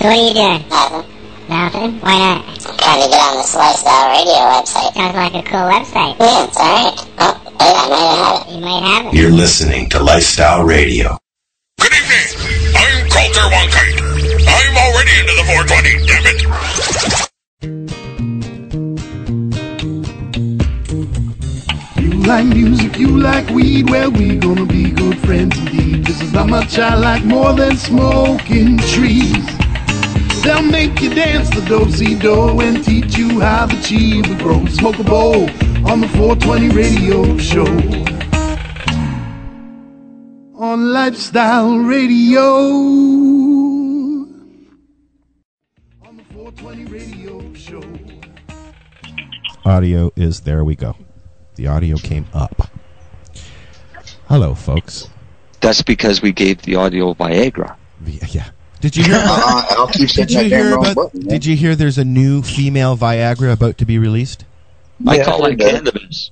So what are you doing? Nothing. Nothing? Why not? I'm trying to get on this Lifestyle Radio website. Sounds like a cool website. Yeah, it's alright. Oh, hey, I might have it. You might have it. You're listening to Lifestyle Radio. Good evening. I'm Coulter Wonkite. I'm already into the 420, damn it. You like music, you like weed, well, we gonna be good friends indeed. This is how much I like more than smoking trees. They'll make you dance the do-si-do and teach you how the chiva grows. Smoke a bowl on the 420 radio show. On Lifestyle Radio. On the 420 radio show. Audio is, there we go. The audio came up. Hello, folks. That's because we gave the audio Viagra. Yeah. Did you hear? I'll keep hitting that damn wrong button. Did you hear? There's a new female Viagra about to be released. I call it Cannabis.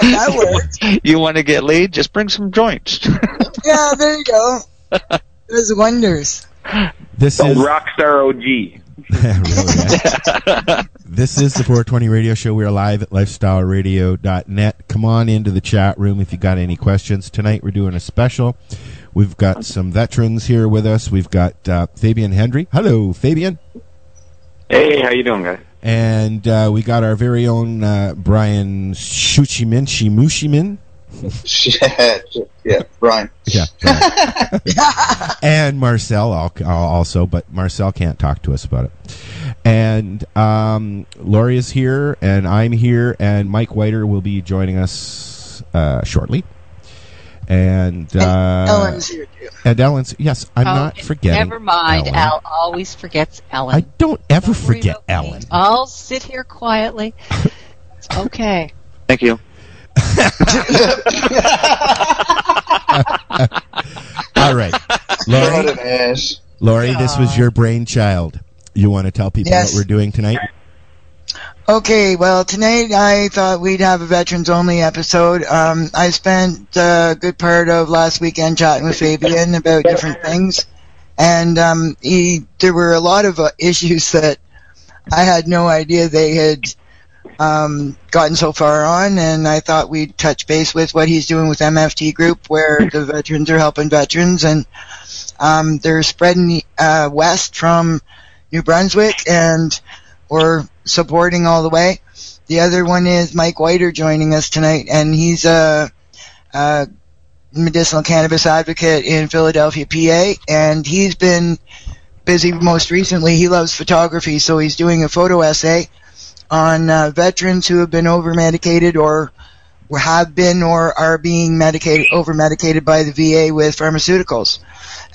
That works. You want to get laid? Just bring some joints. Yeah, there you go. Does wonders. This is Rockstar OG. Really, this is the 420 Radio Show. We are live at lifestyleradio.net. Come on into the chat room if you got any questions. Tonight we're doing a special. We've got some veterans here with us. We've got Fabian Henry. Hello, Fabian. Hey, how you doing, guys? And we got our very own Brian Shimushimin. Yeah, Brian. Yeah. And Marcel also, but Marcel can't talk to us about it. And Laurie is here, and I'm here, and Mike Whiter will be joining us shortly. And Ellen's here too. And Ellen's, yes, I'm not forgetting. Never mind, Ellen. Al always forgets Ellen. I don't ever forget Ellen. I'll sit here quietly. It's okay. Thank you. All right, Laurie, this was your brainchild. You want to tell people what we're doing tonight? Okay, well, tonight I thought we'd have a veterans-only episode. I spent a good part of last weekend chatting with Fabian about different things, and there were a lot of issues that I had no idea they had gotten so far on, and I thought we'd touch base with what he's doing with MFT Group, where the veterans are helping veterans, and they're spreading west from New Brunswick, and we're supporting all the way. The other one is Mike Whiter joining us tonight, and he's a medicinal cannabis advocate in Philadelphia, PA, and he's been busy most recently. He loves photography, so he's doing a photo essay on veterans who have been over-medicated or have been or are being over-medicated by the VA with pharmaceuticals.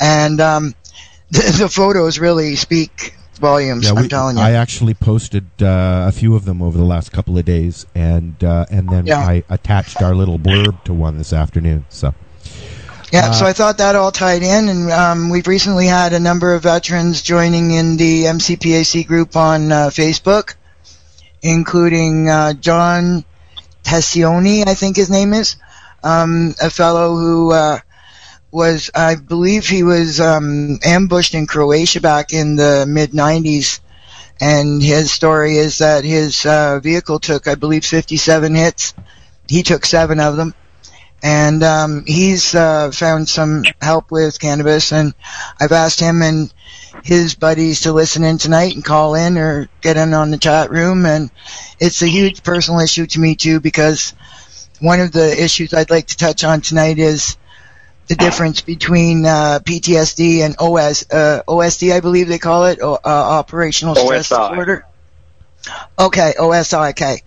And the photos really speak volumes, I'm telling you. I actually posted a few of them over the last couple of days, and then I attached our little blurb to one this afternoon. So so I thought that all tied in, and we've recently had a number of veterans joining in the MCPAC group on Facebook, including John Tessioni, I think his name is, a fellow who I believe he was ambushed in Croatia back in the mid-90s, and his story is that his vehicle took, I believe, 57 hits. He took 7 of them, and he's found some help with cannabis, and I've asked him and his buddies to listen in tonight and call in or get in on the chat room, and it's a huge personal issue to me too, because one of the issues I'd like to touch on tonight is the difference between PTSD and OSD, I believe they call it, operational stress disorder. Okay, OSI, okay.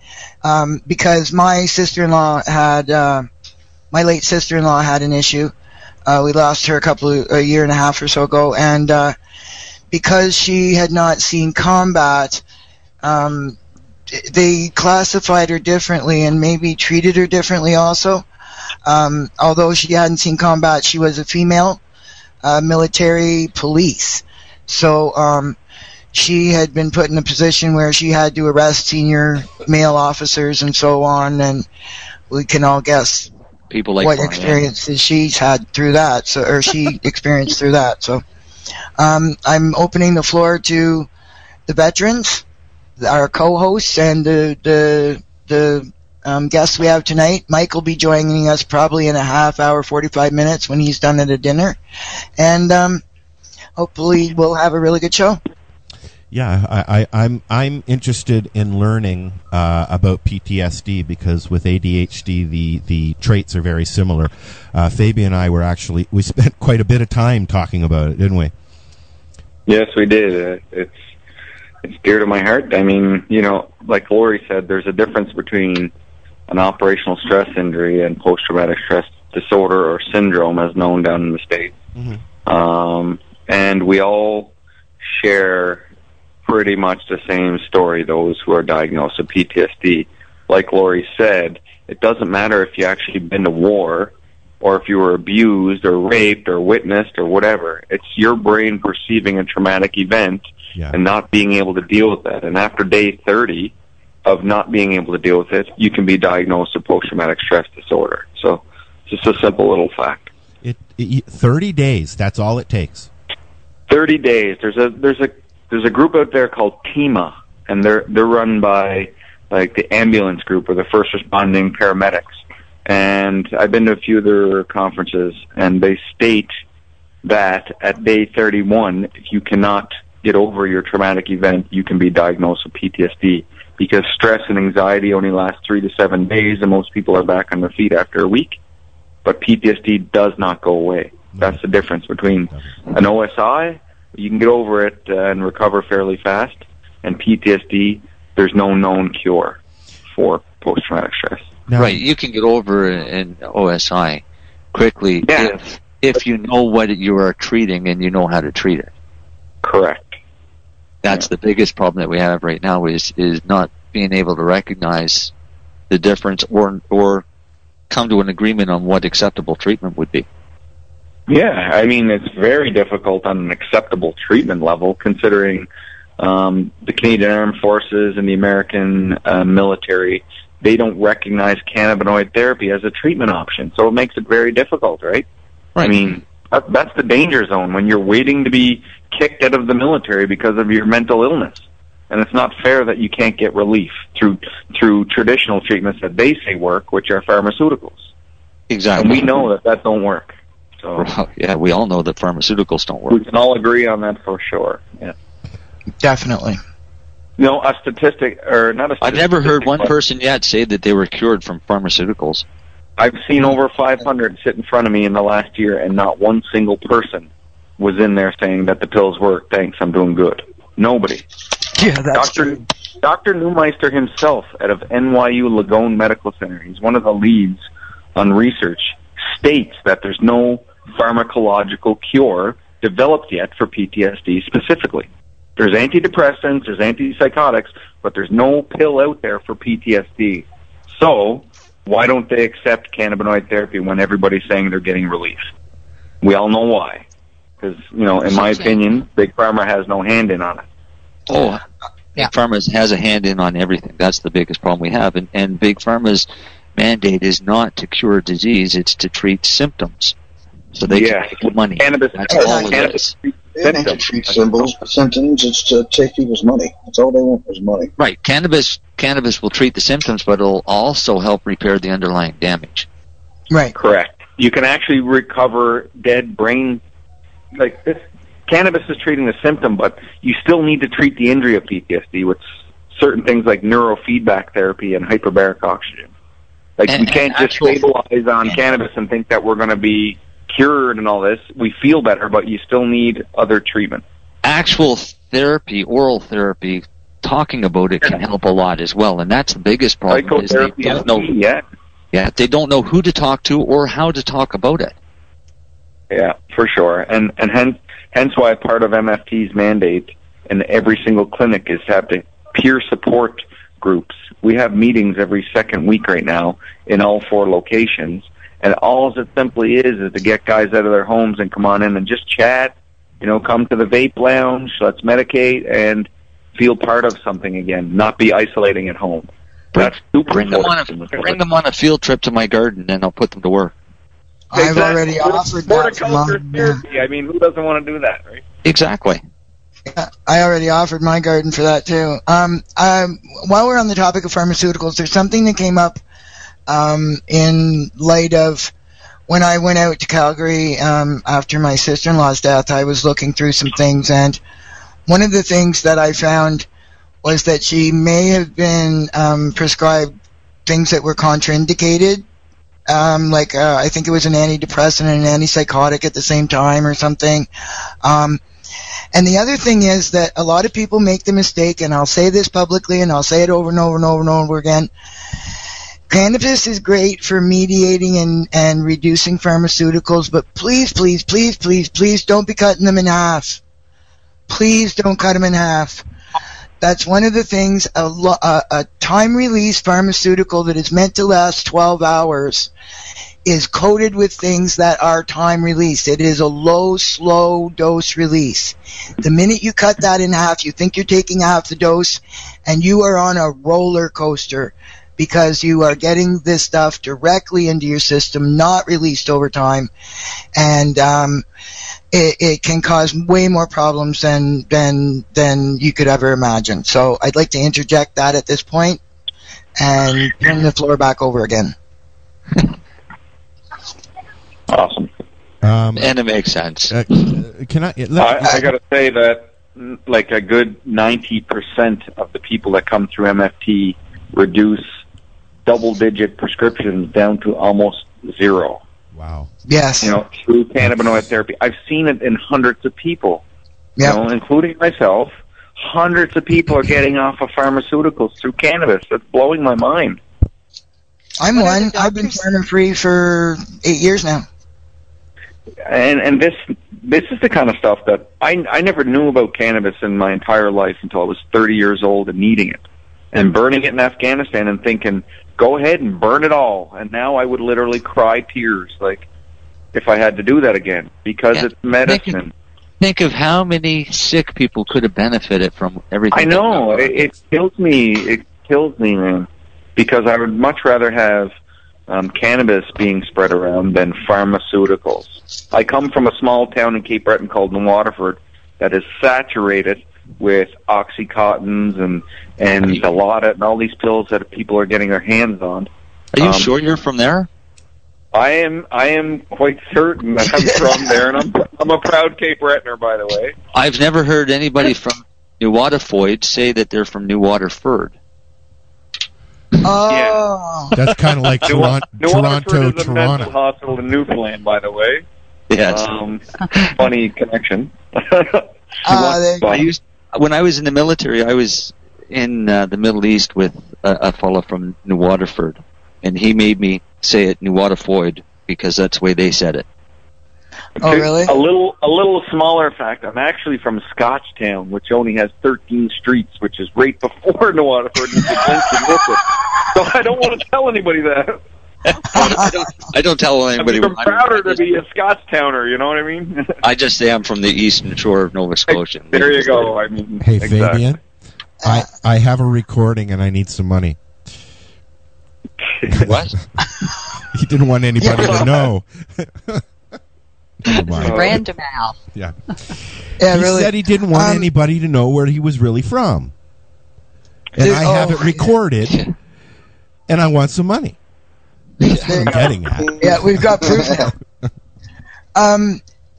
Because my sister-in-law had, my late sister-in-law had an issue. We lost her a year and a half or so ago, and because she had not seen combat, they classified her differently and maybe treated her differently also. Although she hadn't seen combat, she was a female military police. So she had been put in a position where she had to arrest senior male officers and so on, and we can all guess People like what Brian. experiences she's had through that, or she experienced through that. So, I'm opening the floor to the veterans, our co-hosts, and the guests we have tonight. Mike will be joining us probably in a half hour, 45 minutes when he's done at a dinner, and hopefully we'll have a really good show. Yeah, I'm interested in learning about PTSD because with ADHD the traits are very similar. Fabian and I we spent quite a bit of time talking about it, didn't we? Yes, we did. It's dear to my heart. I mean, like Laurie said, there's a difference between an operational stress injury and post-traumatic stress disorder, or syndrome as known down in the States. Mm-hmm. And we all share pretty much the same story, those who are diagnosed with PTSD. Like Laurie said, it doesn't matter if you actually been to war or if you were abused or raped or witnessed or whatever. It's your brain perceiving a traumatic event and not being able to deal with that. And after day 30 of not being able to deal with it, you can be diagnosed with post-traumatic stress disorder. So it's just a simple little fact. 30 days, that's all it takes. 30 days. There's a group out there called TEMA, and they're run by like the ambulance group or the first responding paramedics. And I've been to a few of their conferences, and they state that at day 31, if you cannot get over your traumatic event, you can be diagnosed with PTSD, because stress and anxiety only last 3 to 7 days, and most people are back on their feet after a week. But PTSD does not go away. That's the difference between an OSI, you can get over it and recover fairly fast, and PTSD, there's no known cure for post-traumatic stress. Right, you can get over an OSI quickly if you know what you are treating and you know how to treat it. Correct. That's the biggest problem that we have right now is not being able to recognize the difference or come to an agreement on what acceptable treatment would be. Yeah, I mean, it's very difficult on an acceptable treatment level, considering the Canadian Armed Forces and the American military, they don't recognize cannabinoid therapy as a treatment option. So it makes it very difficult, right? I mean, that's the danger zone, when you're waiting to be kicked out of the military because of your mental illness. And it's not fair that you can't get relief through traditional treatments that they say work, which are pharmaceuticals. Exactly. And we know that don't work. So yeah, we all know that pharmaceuticals don't work. We can all agree on that for sure. Yeah. Definitely. A statistic, or not a statistic. I've never heard one person yet say that they were cured from pharmaceuticals. I've seen over 500 sit in front of me in the last year, and not one single person was in there saying that the pills work. Thanks, I'm doing good. Nobody. Yeah, that's true. Dr. Neumeister himself, out of NYU Langone Medical Center, he's one of the leads on research, states that there's no pharmacological cure developed yet for PTSD specifically. There's antidepressants, there's antipsychotics, but there's no pill out there for PTSD. So why don't they accept cannabinoid therapy when everybody's saying they're getting relief? We all know why. Because, in my opinion, Big Pharma has no hand in on it. Oh, Big Pharma has a hand in on everything. That's the biggest problem we have. And Big Pharma's mandate is not to cure disease, it's to treat symptoms. So they can make money. Cannabis, that's all it is. They don't to treat symptoms, it's to take people's money. That's all they want is money. Right. Cannabis will treat the symptoms, but it'll also help repair the underlying damage. Right. Correct. You can actually recover dead brain. Like this, cannabis is treating the symptom, but you still need to treat the injury of PTSD with certain things like neurofeedback therapy and hyperbaric oxygen. We can't just stabilize on cannabis and think that we're going to be cured and all this. We feel better, but you still need other treatment. Actual therapy, oral therapy, talking about it can help a lot as well, and that's the biggest problem. Is they don't know, they don't know who to talk to or how to talk about it. Yeah, for sure, and hence why part of MFT's mandate in every single clinic is to have the peer support groups. We have meetings every second week right now in all 4 locations. And all it simply is to get guys out of their homes and come on in and just chat, come to the vape lounge, let's medicate, and feel part of something again, not be isolating at home. That's super Bring them on a field trip to my garden, and I'll put them to work. I've already offered that for Horticulture therapy. I mean, who doesn't want to do that, right? Exactly. Yeah, I already offered my garden for that too. While we're on the topic of pharmaceuticals, there's something that came up in light of when I went out to Calgary after my sister-in-law's death. I was looking through some things, and one of the things that I found was that she may have been prescribed things that were contraindicated. I think it was an antidepressant and an antipsychotic at the same time or something. And the other thing is that a lot of people make the mistake, and I'll say this publicly and I'll say it over and over and over and over again. Cannabis is great for mediating and reducing pharmaceuticals, but please, please, please, please, please don't be cutting them in half. Please don't cut them in half. That's one of the things, a time-release pharmaceutical that is meant to last 12 hours is coated with things that are time-release. It is a low, slow dose release. The minute you cut that in half, you think you're taking half the dose, and you are on a roller coaster because you are getting this stuff directly into your system, not released over time, and it can cause way more problems than you could ever imagine. So I'd like to interject that at this point and turn the floor back over again. Awesome. And it makes sense. I got to say that like a good 90% of the people that come through MFT reduce double-digit prescriptions down to almost zero. Wow. Yes. Through cannabinoid therapy. I've seen it in hundreds of people, including myself. Hundreds of people are getting off of pharmaceuticals through cannabis. That's blowing my mind. I'm one. I've been pharma-free for 8 years now. And this is the kind of stuff that I never knew about cannabis in my entire life until I was 30 years old and needing it. And burning it in Afghanistan and thinking, go ahead and burn it all. And now I would literally cry tears, like, if I had to do that again, because it's medicine. Think of how many sick people could have benefited from everything. I know. It kills me. It kills me, man, because I would much rather have cannabis being spread around than pharmaceuticals. I come from a small town in Cape Breton called New Waterford that is saturated with Oxycontins and Dilaudid and all these pills that people are getting their hands on. Are you sure you're from there? I am quite certain that I'm from there, and I'm a proud Cape Bretoner, by the way. I've never heard anybody from New Waterford say that they're from New Waterford. Oh, yeah. That's kind of like Toronto. Is a mental hospital in Newfoundland, by the way. Yes. Funny connection. When I was in the military, I was in the Middle East with a fellow from New Waterford, and he made me say it New Waterford because that's the way they said it. Oh, really? A little smaller fact. I'm actually from Scotchtown, which only has 13 streets, which is right before New Waterford. And so I don't want to tell anybody that. I don't tell anybody. I'm prouder to be a Scotchtowner, you know what I mean? I just say I'm from the eastern shore of Nova Scotia. There you go. I mean, hey, exactly. Fabian, I have a recording and I need some money. What? He didn't want anybody to know. Random Al. Yeah. Yeah, he really. said he didn't want anybody to know where he was really from. And I have it recorded, and I want some money. That's what I'm getting at. Yeah, we've got proof now.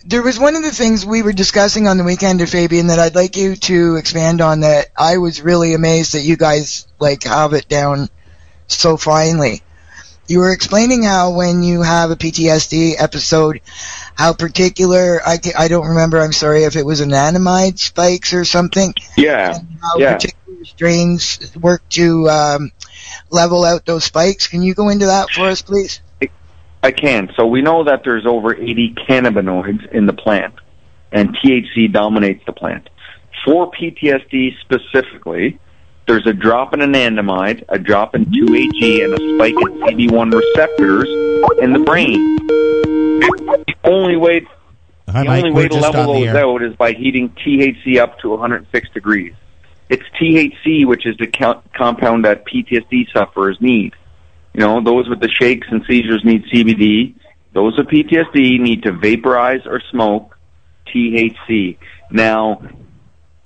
There was one of the things we were discussing on the weekend, Fabian, that I'd like you to expand on, that I was really amazed that you guys have it down so finely. You were explaining how when you have a PTSD episode, how particular, I don't remember, I'm sorry, if it was anandamide spikes or something. Yeah. And how particular strains work to level out those spikes. Can you go into that for us, please? I can. So we know that there's over 80 cannabinoids in the plant, and THC dominates the plant. For PTSD specifically, there's a drop in anandamide, a drop in 2-HE, and a spike in CB1 receptors in the brain. The only way to level those out is by heating THC up to 106 degrees. it's THC, which is the compound that PTSD sufferers need. You know, those with the shakes and seizures need CBD. Those with PTSD need to vaporize or smoke THC. Now,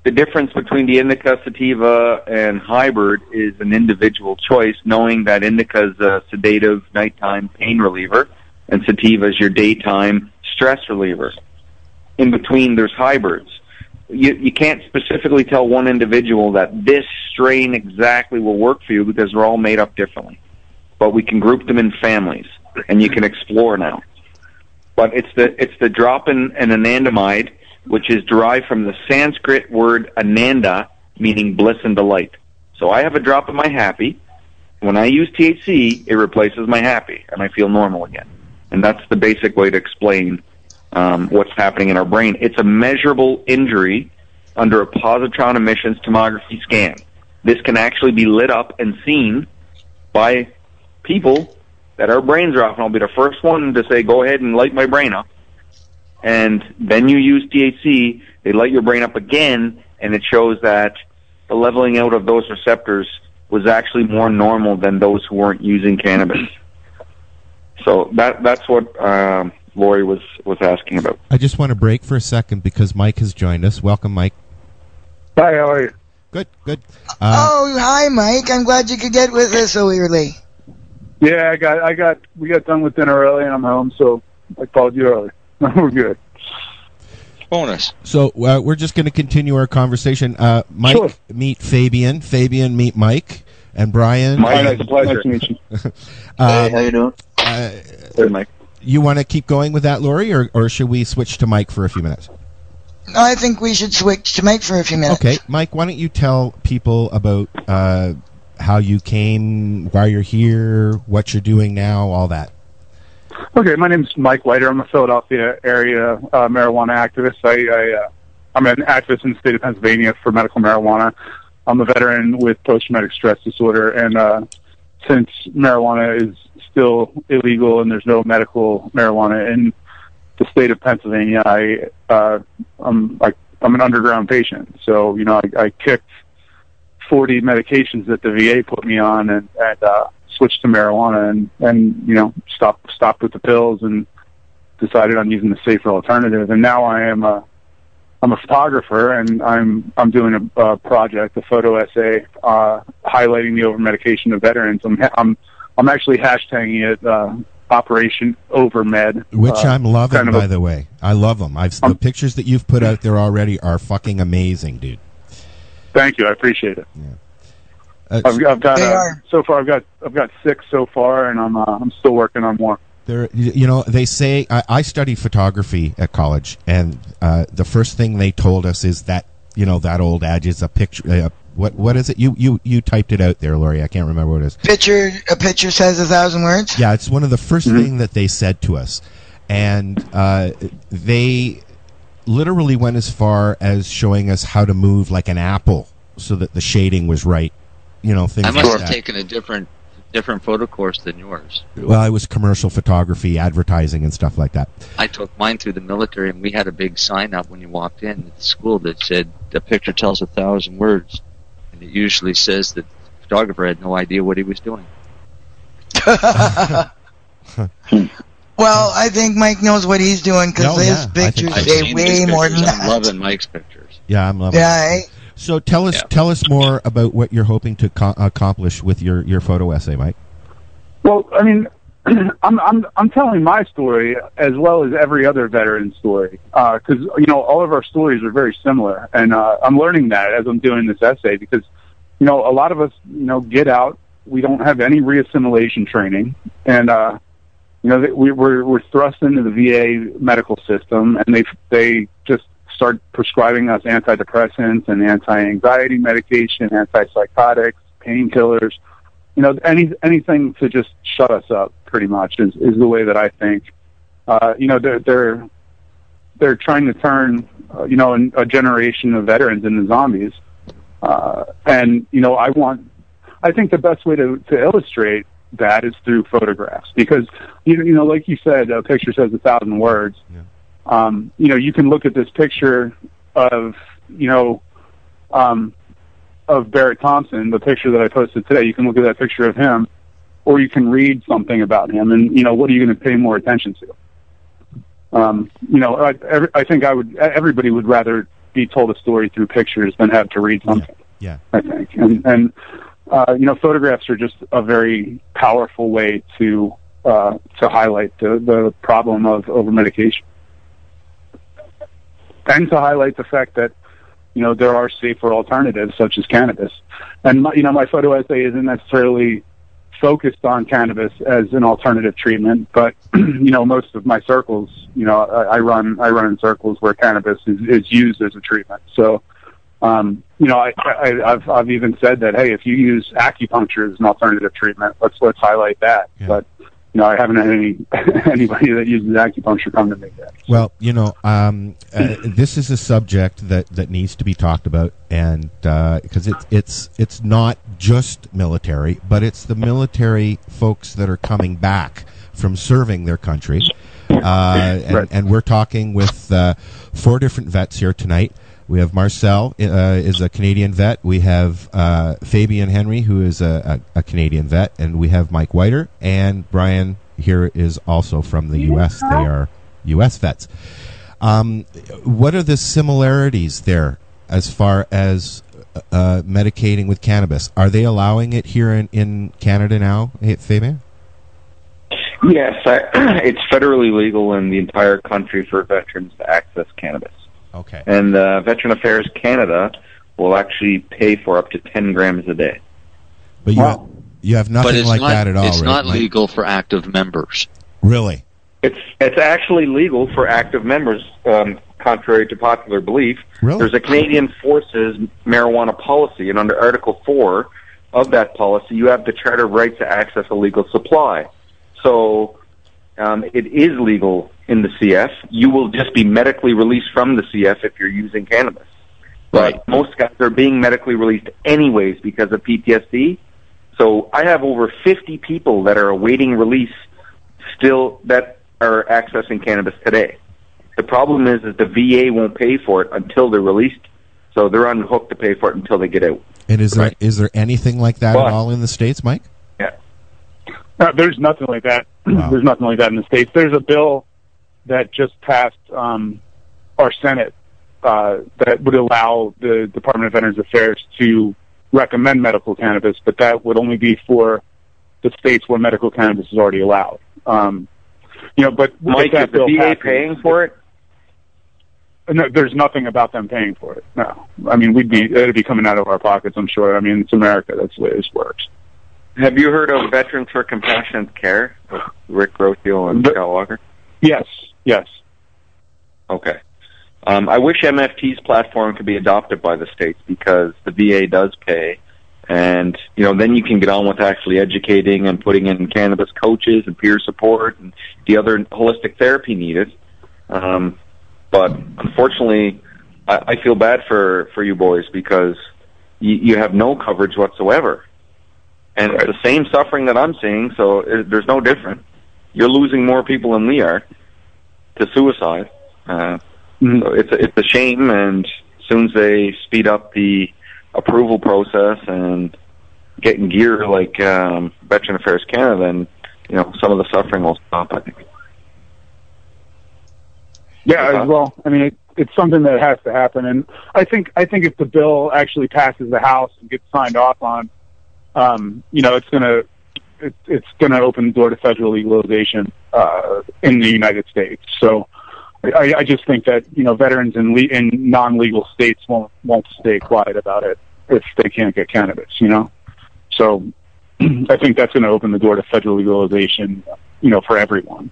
the difference between the indica, sativa, and hybrid is an individual choice, knowing that indica is a sedative nighttime pain reliever, and sativa is your daytime stress reliever. In between, there's hybrids. You can't specifically tell one individual that this strain exactly will work for you because they're all made up differently. But we can group them in families, and you can explore now. But it's the drop-in and anandamide, which is derived from the Sanskrit word ananda, meaning bliss and delight. So I have a drop of my happy. When I use THC, it replaces my happy, and I feel normal again. And that's the basic way to explain what's happening in our brain. It's a measurable injury under a positron emissions tomography scan. This can actually be lit up and seen by people that our brains are off, and I'll be the first one to say, go ahead and light my brain up. And then you use THC, they light your brain up again, and it shows that the leveling out of those receptors was actually more normal than those who weren't using cannabis. So that's what Laurie was asking about. I just want to break for a second because Mike has joined us. Welcome, Mike. Hi, how are you? Good. Hi, Mike. I'm glad you could get with us so early. Yeah, we got done with dinner early, and I'm home, so I called you early. We're good. Bonus. So we're just going to continue our conversation. Mike, sure. Meet Fabian. Fabian, meet Mike. And Brian. Mike, nice to meet you. Hey, how you doing? Good, Mike. You want to keep going with that, Laurie, or should we switch to Mike for a few minutes? I think we should switch to Mike for a few minutes. Okay, Mike, why don't you tell people about how you came, why you're here, what you're doing now, all that. Okay, my name's Mike Whiter. I'm a Philadelphia area marijuana activist. I'm an activist in the state of Pennsylvania for medical marijuana. I'm a veteran with post-traumatic stress disorder, and since marijuana is still illegal and there's no medical marijuana in the state of Pennsylvania, I'm an underground patient. So, you know, I kicked 40 medications that the VA put me on and switched to marijuana and you know, stopped with the pills and decided on using the safer alternative. And now I'm a photographer, and I'm doing a project, a photo essay, highlighting the overmedication of veterans. I'm actually hashtagging it Operation Overmed, which I'm loving, by the way. I love them. The pictures that you've put out there already are fucking amazing, dude. Thank you. I appreciate it. Yeah. I've got 6 so far, and I'm still working on more. You know, they say I studied photography at college, and the first thing they told us is that, you know, that old adage is a picture. What is it? You typed it out there, Laurie. I can't remember what it is. A picture says 1,000 words. Yeah, it's one of the first thing that they said to us, and they literally went as far as showing us how to move like an apple so that the shading was right. You know, things. I must like have taken a different photo course than yours. Well, it was commercial photography, advertising, and stuff like that. I took mine through the military, and we had a big sign up when you walked in at the school that said, "The picture tells 1,000 words," and it usually says that the photographer had no idea what he was doing. Well, I think Mike knows what he's doing because his pictures say way more than that. I'm loving Mike's pictures. Yeah, I'm loving. Yeah. So tell us more about what you're hoping to accomplish with your photo essay, Mike. Well, I mean, I'm telling my story as well as every other veteran story because you know, all of our stories are very similar, and I'm learning that as I'm doing this essay because, you know, a lot of us, you know, get out, we don't have any reassimilation training, and you know, we're thrust into the VA medical system, and they just start prescribing us antidepressants and anti-anxiety medication, antipsychotics, painkillers, you know, anything to just shut us up, pretty much, is the way that I think. You know, they're trying to turn, you know, a generation of veterans into zombies. And, you know, I think the best way to illustrate that is through photographs, because, you know, like you said, a picture says 1,000 words. Yeah. You know, you can look at this picture of, you know, of Barrett Thompson, the picture that I posted today, you can look at that picture of him, or you can read something about him, and what are you going to pay more attention to? I think everybody would rather be told a story through pictures than have to read something. Yeah. I think, and photographs are just a very powerful way to highlight the problem of overmedication, and to highlight the fact that there are safer alternatives such as cannabis. And my photo essay isn't necessarily focused on cannabis as an alternative treatment, but most of my circles, I run in circles where cannabis is used as a treatment. So I've even said that, hey, if you use acupuncture as an alternative treatment, let's highlight that. Yeah. But I haven't had anybody that uses acupuncture come to me yet. Well, this is a subject that needs to be talked about, and because it's not just military, but it's the military folks that are coming back from serving their country, and we're talking with 4 different vets here tonight. We have Marcel, is a Canadian vet. We have Fabian Henry, who is a Canadian vet. And we have Mike Whiter. And Brian here is also from the U.S. They are U.S. vets. What are the similarities there as far as medicating with cannabis? Are they allowing it here in Canada now, Fabian? Yes, it's federally legal in the entire country for veterans to access cannabis. Okay. And Veteran Affairs Canada will actually pay for up to 10 grams a day. But you have nothing like that at all, It's right, not Mike? legal for active members. Really? It's actually legal for active members, contrary to popular belief. Really? There's a Canadian Forces marijuana policy, and under Article 4 of that policy, you have the charter right to access a legal supply. So it is legal in the CF. You will just be medically released from the CF if you're using cannabis. Right. But most guys are being medically released anyways because of PTSD. So I have over 50 people that are awaiting release still that are accessing cannabis today. The problem is that the VA won't pay for it until they're released, so they're on the hook to pay for it until they get out. And is there anything like that at all in the States, Mike? Yeah. There's nothing like that. Wow. There's nothing like that in the States. There's a bill that just passed our Senate that would allow the Department of Veterans Affairs to recommend medical cannabis, but that would only be for the states where medical cannabis is already allowed. But Mike, is the VA paying for it? No, there's nothing about them paying for it. No, I mean it'd be coming out of our pockets. I'm sure. I mean, it's America. That's the way this works. Have you heard of Veterans for Compassionate Care with Rick Rothio and Scott Walker? Yes. Okay. I wish MFT's platform could be adopted by the states because the VA does pay, and then you can get on with actually educating and putting in cannabis coaches and peer support and the other holistic therapy needed. But unfortunately, I feel bad for you boys because you have no coverage whatsoever. And it's the same suffering that I'm seeing, so there's no different. You're losing more people than we are to suicide. So it's a shame, and as soon as they speed up the approval process and get in gear like Veteran Affairs Canada, then some of the suffering will stop, I think. Yeah, well, I mean, it's something that has to happen, and I think if the bill actually passes the House and gets signed off on, it's gonna open the door to federal legalization in the United States. So I just think that veterans in non-legal states won't stay quiet about it if they can't get cannabis. So I think that's going to open the door to federal legalization, for everyone.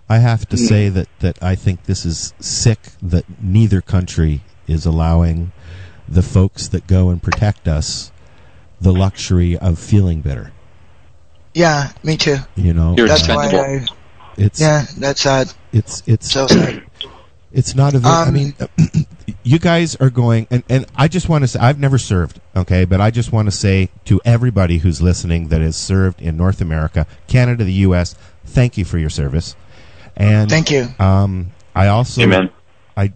I have to say that I think this is sick that neither country is allowing the folks that go and protect us the luxury of feeling better. Yeah, me too. That's why that's sad. It's so sad. It's not a very, I mean, you guys are going, and I just want to say, I've never served, okay, but I just want to say to everybody who's listening that has served in North America, Canada, the U.S., thank you for your service. And thank you. I also, Amen. man,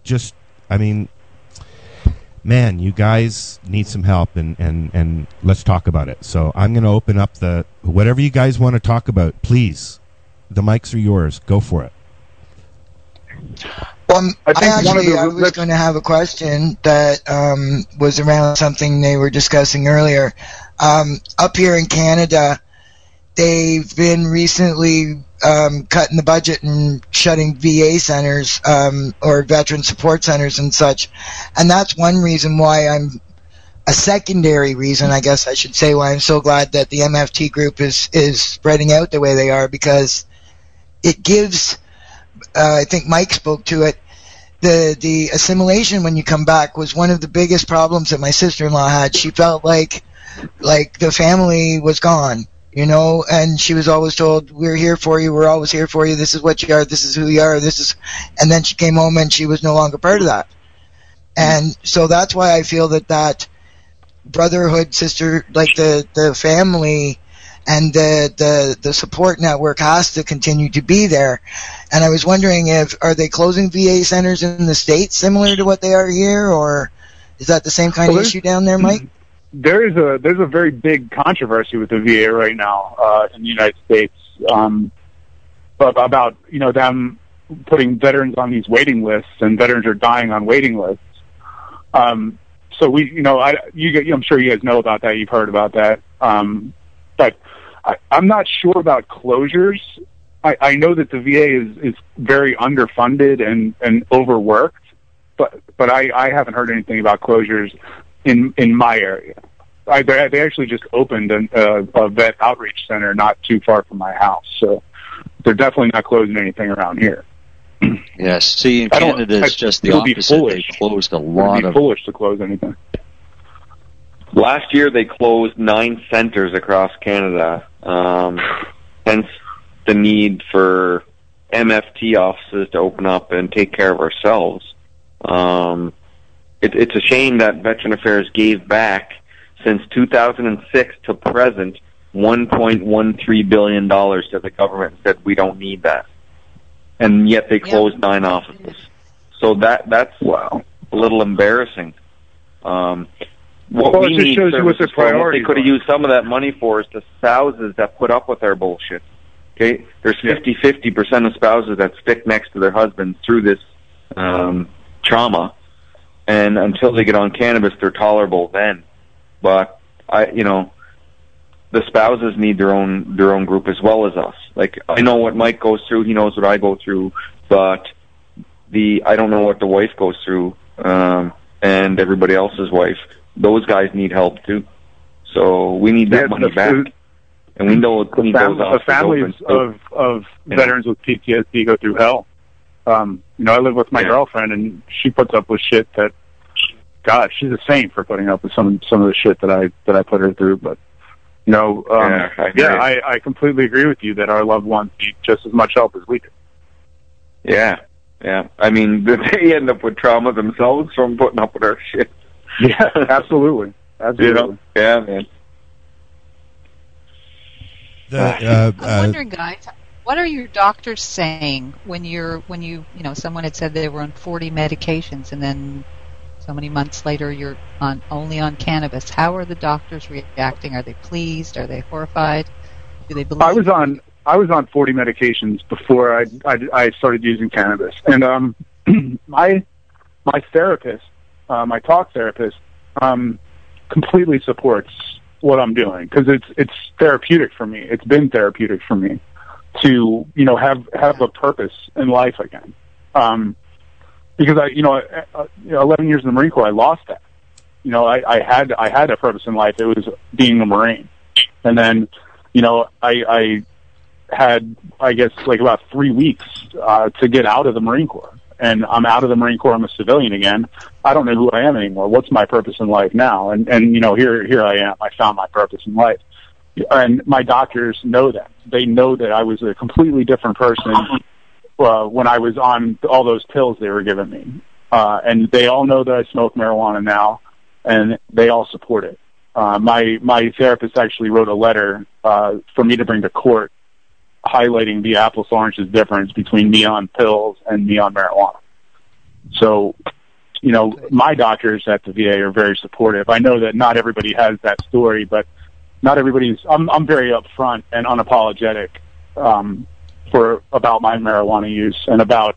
man, you guys need some help, and let's talk about it. So I'm going to open up whatever you guys want to talk about, please. The mics are yours. Go for it. Well, I was going to have a question that was around something they were discussing earlier. Up here in Canada, they've been recently cutting the budget and shutting VA centers or veteran support centers and such. And that's one reason why a secondary reason, I guess I should say, why I'm so glad that the MFT group is spreading out the way they are, because it gives, I think Mike spoke to it, the assimilation when you come back was one of the biggest problems that my sister-in-law had. She felt like the family was gone, you know, and she was always told, we're here for you, we're always here for you, this is what you are, this is who you are, and then she came home and she was no longer part of that. And so that's why I feel that brotherhood, sister, like the family and the support network has to continue to be there. And I was wondering, are they closing VA centers in the States similar to what they are here, or is that the same kind of issue down there, Mike? There's a very big controversy with the VA right now in the United States about them putting veterans on these waiting lists, and veterans are dying on waiting lists. So I'm sure you guys know about that. You've heard about that. But I'm not sure about closures. I know that the VA is very underfunded and overworked, but I haven't heard anything about closures in my area. They actually just opened a vet outreach center not too far from my house, so they're definitely not closing anything around here. Yes. See, in Canada, it's just the opposite. They closed a lot of... It would be foolish to close anything. Last year, they closed 9 centers across Canada, hence the need for MFT offices to open up and take care of ourselves. It's a shame that Veteran Affairs gave back, since 2006 to present, $1.13 billion to the government and said, we don't need that. And yet they closed 9 offices. So that's a little embarrassing. What we need services for, what they could have used some of that money for, is the spouses that put up with our bullshit. Okay, there's 50% of spouses that stick next to their husbands through this trauma, and until they get on cannabis, they're tolerable then. But the spouses need their own group as well as us. Like, I know what Mike goes through, he knows what I go through, but I don't know what the wife goes through, and everybody else's wife. Those guys need help too. So we need that money back. And we know the families of veterans with PTSD go through hell. I live with my girlfriend, and she puts up with shit that, God, she's a saint for putting up with some of the shit that I put her through. But I completely agree with you that our loved ones need just as much help as we do. Yeah. I mean, they end up with trauma themselves from putting up with our shit. Yeah, absolutely. Yeah, man. I'm wondering, guys, what are your doctors saying when someone had said they were on 40 medications and then so many months later you're only on cannabis? How are the doctors reacting? Are they pleased? Are they horrified? Do they believe? I was on 40 medications before I started using cannabis, and my therapist, my talk therapist, completely supports what I'm doing, because it's therapeutic for me. It's been therapeutic for me to have a purpose in life again. Because 11 years in the Marine Corps, I lost that. I had a purpose in life. It was being a Marine, and then I had, I guess, like about 3 weeks to get out of the Marine Corps. And I'm out of the Marine Corps. I'm a civilian again. I don't know who I am anymore. What's my purpose in life now? And here I am. I found my purpose in life. And my doctors know that. They know that I was a completely different person when I was on all those pills they were giving me. And they all know that I smoke marijuana now, and they all support it. My therapist actually wrote a letter for me to bring to court, highlighting the apples to oranges difference between me on pills and me on marijuana. So my doctors at the VA are very supportive. I know that not everybody has that story, but not everybody's. I'm very upfront and unapologetic about my marijuana use and about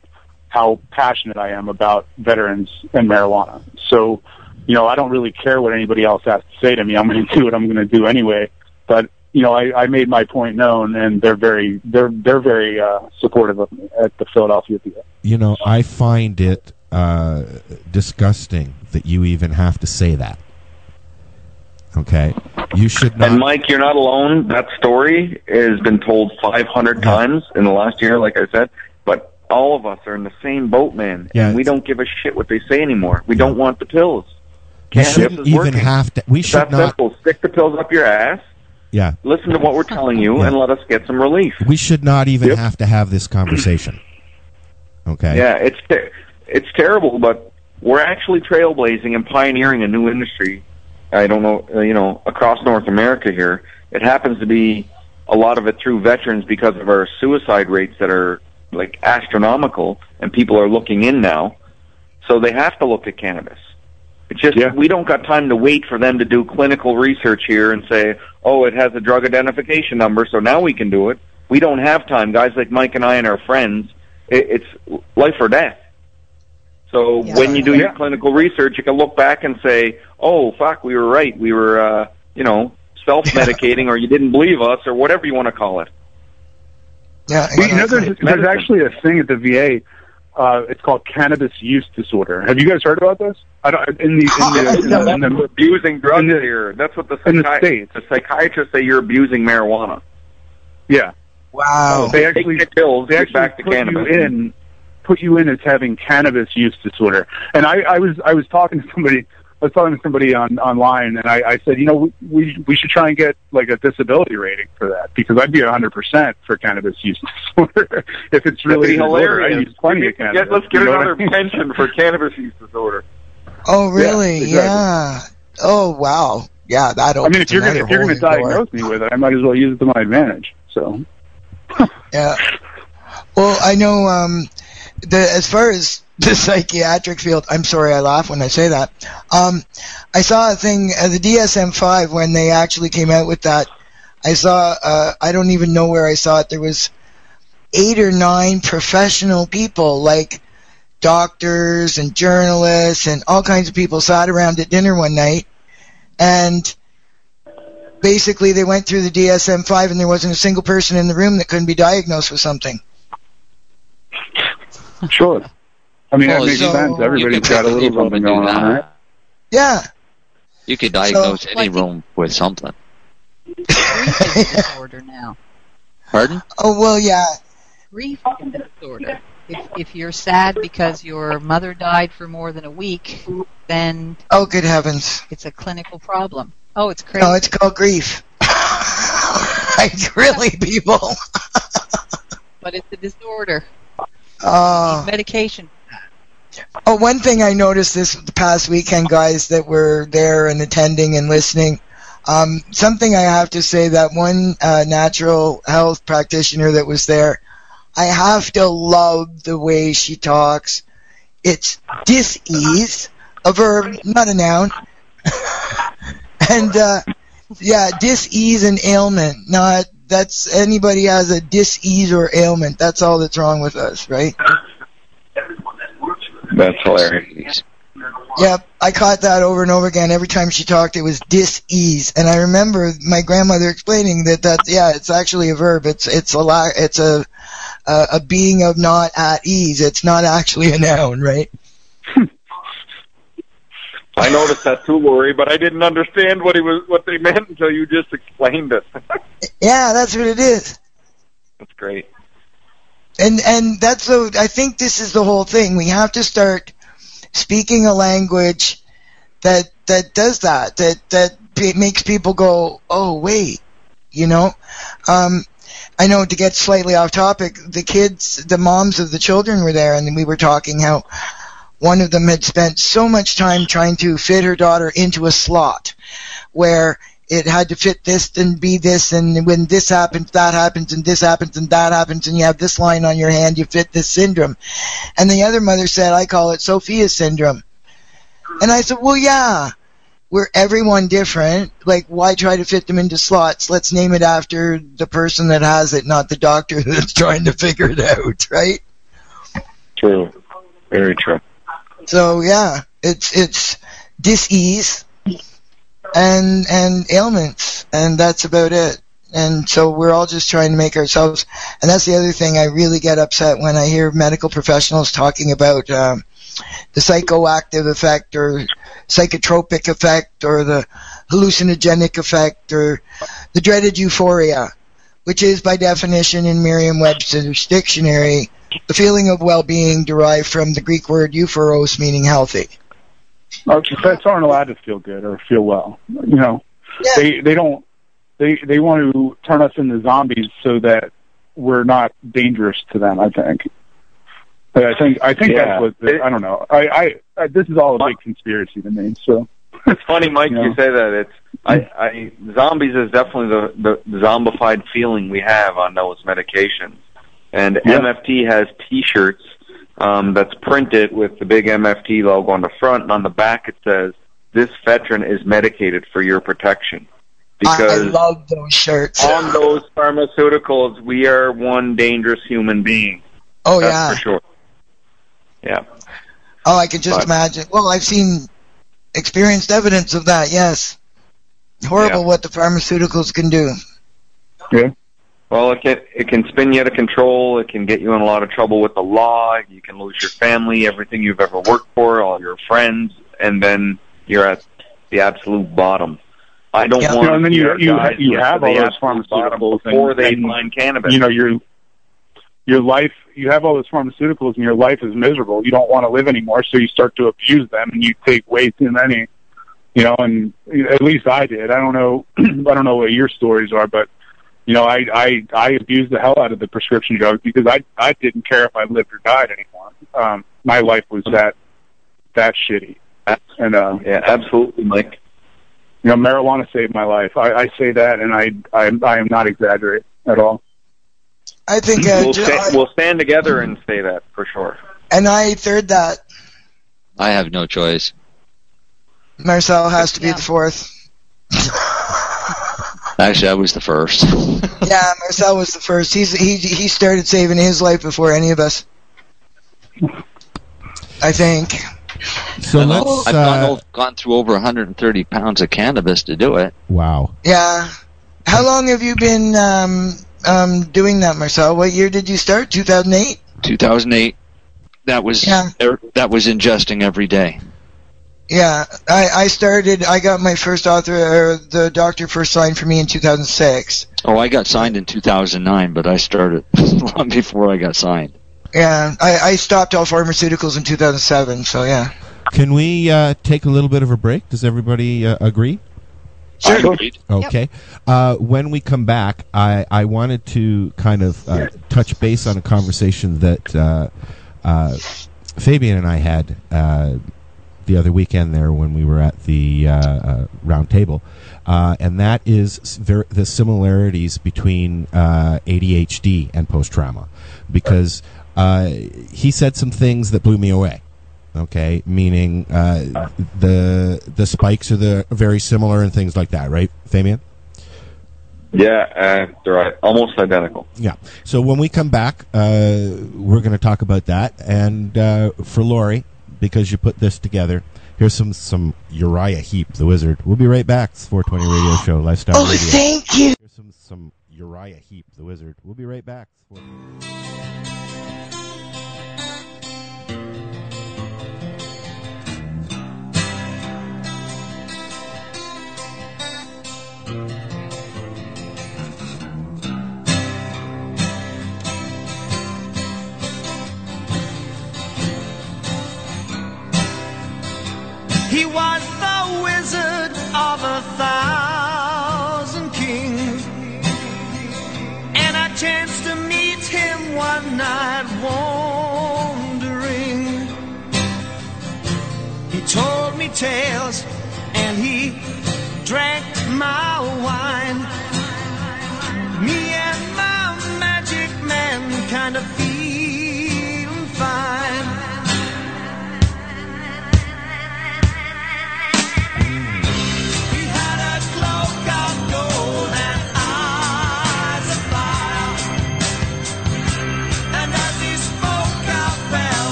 how passionate I am about veterans and marijuana. So, I don't really care what anybody else has to say to me. I'm going to do what I'm going to do anyway. But I made my point known, and they're very supportive of me at the Philadelphia VA. I find it disgusting that you even have to say that. Okay, you should not. And Mike, you're not alone. That story has been told 500 times in the last year, like I said. But all of us are in the same boat, man. Yeah, and we don't give a shit what they say anymore. We don't want the pills. You shouldn't even have to. We should That's not. Simple. Stick the pills up your ass. Yeah. Listen to what we're telling you, and let us get some relief. We should not even have to have this conversation. Okay. Yeah, it's terrible, but we're actually trailblazing and pioneering a new industry. I don't know, across North America here. It happens to be a lot of it through veterans because of our suicide rates that are like astronomical, and people are looking in now. So they have to look at cannabis. It's just we don't got time to wait for them to do clinical research here and say, oh, it has a drug identification number, so now we can do it. We don't have time. Guys like Mike and I and our friends, it's life or death. So when you do your clinical research, you can look back and say, oh, fuck, we were right. We were, self-medicating, or you didn't believe us, or whatever you want to call it. Yeah, there's actually a thing at the VA. It's called cannabis use disorder. Have you guys heard about this? Abusing drugs here. That's what the psychiatrists say. You're abusing marijuana. Yeah. Wow. They actually put you in as having cannabis use disorder. And I was talking to somebody. I was talking to somebody online, and I said, we should try and get like a disability rating for that, because I'd be 100% for cannabis use disorder if it's really hilarious. I use plenty of cannabis. Let's get another pension for cannabis use disorder. Oh, really? Yeah. Exactly. Oh, wow. Yeah, that'll. I mean, if you're going to diagnose me with it, I might as well use it to my advantage. So. Yeah. Well, I know. As far as the psychiatric field, I'm sorry I laugh when I say that. I saw a thing, the DSM-5, when they actually came out with that. I saw, I don't even know where I saw it. There was 8 or 9 professional people, like doctors and journalists and all kinds of people, sat around at dinner one night, and basically they went through the DSM-5, and there wasn't a single person in the room that couldn't be diagnosed with something. Sure. I mean, that makes sense. Everybody's got a little something going on, right? Yeah. You could diagnose any room with something. Grief is a disorder now. Pardon? Oh, well, yeah. Grief is a disorder. If you're sad because your mother died for more than a week, then... Oh, good heavens. It's a clinical problem. Oh, it's crazy. No, it's called grief. Like, really, people. But it's a disorder. Medication. Oh, one thing I noticed this past weekend, guys, that were there and attending and listening, something I have to say, that one natural health practitioner that was there, I have to love the way she talks. It's dis-ease, a verb, not a noun. And, dis-ease and ailment, not... That's anybody has a dis-ease or ailment. That's all that's wrong with us, right? That's hilarious. Yep, I caught that over and over again. Every time she talked, it was dis-ease, and I remember my grandmother explaining that it's actually a verb. It's a being of not at ease. It's not actually a noun, right? I noticed that too, Laurie, but I didn't understand what they meant until you just explained it. Yeah, that's what it is. That's great. And that's I think this is the whole thing. We have to start speaking a language that does that makes people go, oh wait, I know, to get slightly off topic, the moms of the children were there, and we were talking how one of them had spent so much time trying to fit her daughter into a slot where it had to fit this and be this, and when this happens, that happens, and this happens, and that happens, and you have this line on your hand, you fit this syndrome. And the other mother said, I call it Sophia syndrome. And I said, well, yeah, we're everyone different. Like, why try to fit them into slots? Let's name it after the person that has it, not the doctor that's trying to figure it out, right? True. Very true. So, yeah, it's dis-ease and ailments, and that's about it. And so we're all just trying to make ourselves, and that's the other thing I really get upset when I hear medical professionals talking about the psychoactive effect or psychotropic effect or the hallucinogenic effect or the dreaded euphoria, which is by definition in Merriam-Webster's dictionary the feeling of well-being derived from the Greek word euphoros, meaning healthy. Pets aren't allowed to feel good or feel well. You know, they don't. They want to turn us into zombies so that we're not dangerous to them. I think. But I think that's what. I don't know. I this is all a big conspiracy to me. So it's funny, Mike. You say that. It's zombies is definitely the zombified feeling we have on those medications. And MFT has T-shirts that's printed with the big MFT logo on the front, and on the back it says, "This veteran is medicated for your protection." Because I love those shirts. On those pharmaceuticals, we are one dangerous human being. Oh, that's for sure. Yeah. Oh, I can just imagine. Well, I've experienced evidence of that, yes. Horrible what the pharmaceuticals can do. Yeah. Well, it can spin you out of control. It can get you in a lot of trouble with the law. You can lose your family, everything you've ever worked for, all your friends, and then you're at the absolute bottom. I don't want to. And then you have all those pharmaceuticals before they find cannabis. You know, your life. You have all those pharmaceuticals, and your life is miserable. You don't want to live anymore, so you start to abuse them, and you take way too many. You know, and at least I did. I don't know. I don't know what your stories are, but you know, I abused the hell out of the prescription drugs because I didn't care if I lived or died anymore. My life was that shitty. And yeah, absolutely, Mike. You know, marijuana saved my life. I say that, and I am not exaggerating at all. I think we'll stand together and say that for sure. And I third that. I have no choice. Marcel has to be the fourth. Actually, I was the first. Yeah, Marcel was the first. He started saving his life before any of us. I think. So I've gone through over 130 pounds of cannabis to do it. Wow. Yeah. How long have you been doing that, Marcel? What year did you start? 2008? 2008. That was ingesting every day. Yeah, I got my first the doctor first signed for me in 2006. Oh, I got signed in 2009, but I started long before I got signed. Yeah, I stopped all pharmaceuticals in 2007, so yeah. Can we take a little bit of a break? Does everybody agree? Sure. Okay. When we come back, I wanted to kind of touch base on a conversation that Fabian and I had the other weekend there when we were at the round table, and that is the similarities between ADHD and post-trauma, because he said some things that blew me away. Okay, meaning the spikes are very similar and things like that, right, Fabian? Yeah, they're almost identical. Yeah. So when we come back, we're going to talk about that, and for Laurie, because you put this together, here's some Uriah Heep, the Wizard. We'll be right back. It's 420 Radio Show, Lifestyle Radio. Oh, thank you. Here's some Uriah Heep, the Wizard. We'll be right back. He was the wizard of 1,000 kings, and I chanced to meet him one night wandering. He told me tales and he drank my wine. Me and my magic man kind of feeling fine.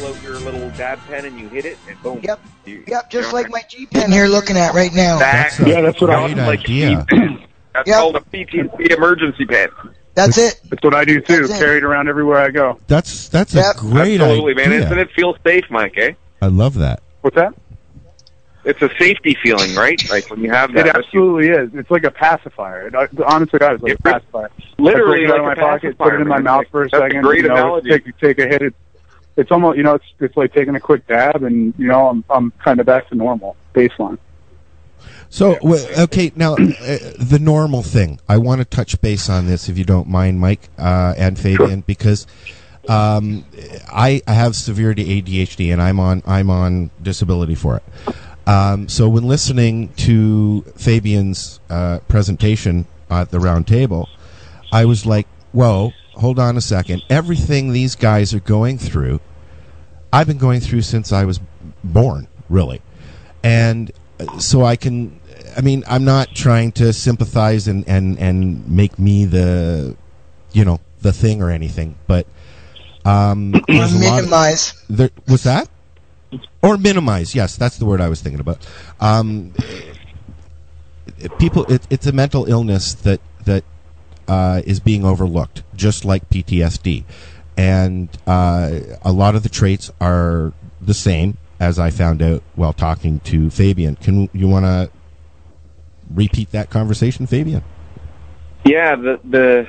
pull out your little dab pen and you hit it, and boom. Yep. Yep, just like my G pen here looking at right now. That's what I great idea. That's called a PTSD emergency pen. That's it. That's what I do too. Carry it around everywhere I go. That's a great Absolutely, idea. man. Doesn't it feel safe, Mike, eh? I love that. What's that? It's a safety feeling, right? Like when you have that. It absolutely is. It's like a pacifier. Honestly, it's like a pacifier. Literally, I break it out like of my a pocket, put it in my pacifier, mouth man. for a That's a second. great analogy. Take a hit. It's almost, it's like taking a quick dab, and I'm kind of back to normal baseline. So, okay, now, the normal thing. I want to touch base on this, if you don't mind, Mike and Fabian, because I have severe ADHD, and I'm on disability for it. So when listening to Fabian's presentation at the round table, I was like, whoa, hold on a second. Everything these guys are going through, I've been going through since I was born, really. And so I'm not trying to sympathize and make me the thing or anything, but minimize. What's that? Or minimize, yes, that's the word I was thinking about. It's a mental illness that is being overlooked, just like PTSD. And a lot of the traits are the same, as I found out while talking to Fabian. You want to repeat that conversation, Fabian? Yeah, the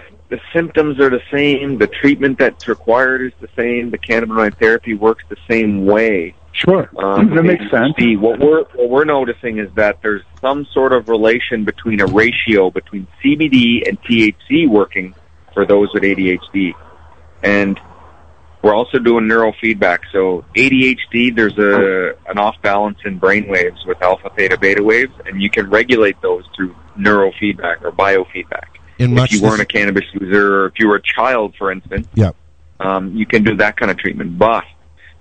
symptoms are the same. The treatment that's required is the same. The cannabinoid therapy works the same way. Sure, that makes sense. What we're noticing is that there's some sort of relation between a ratio between CBD and THC working for those with ADHD, and we're also doing neurofeedback. So ADHD, there's an off balance in brain waves with alpha, theta, beta waves, and you can regulate those through neurofeedback or biofeedback. If you weren't a cannabis user, or if you were a child, for instance, you can do that kind of treatment. But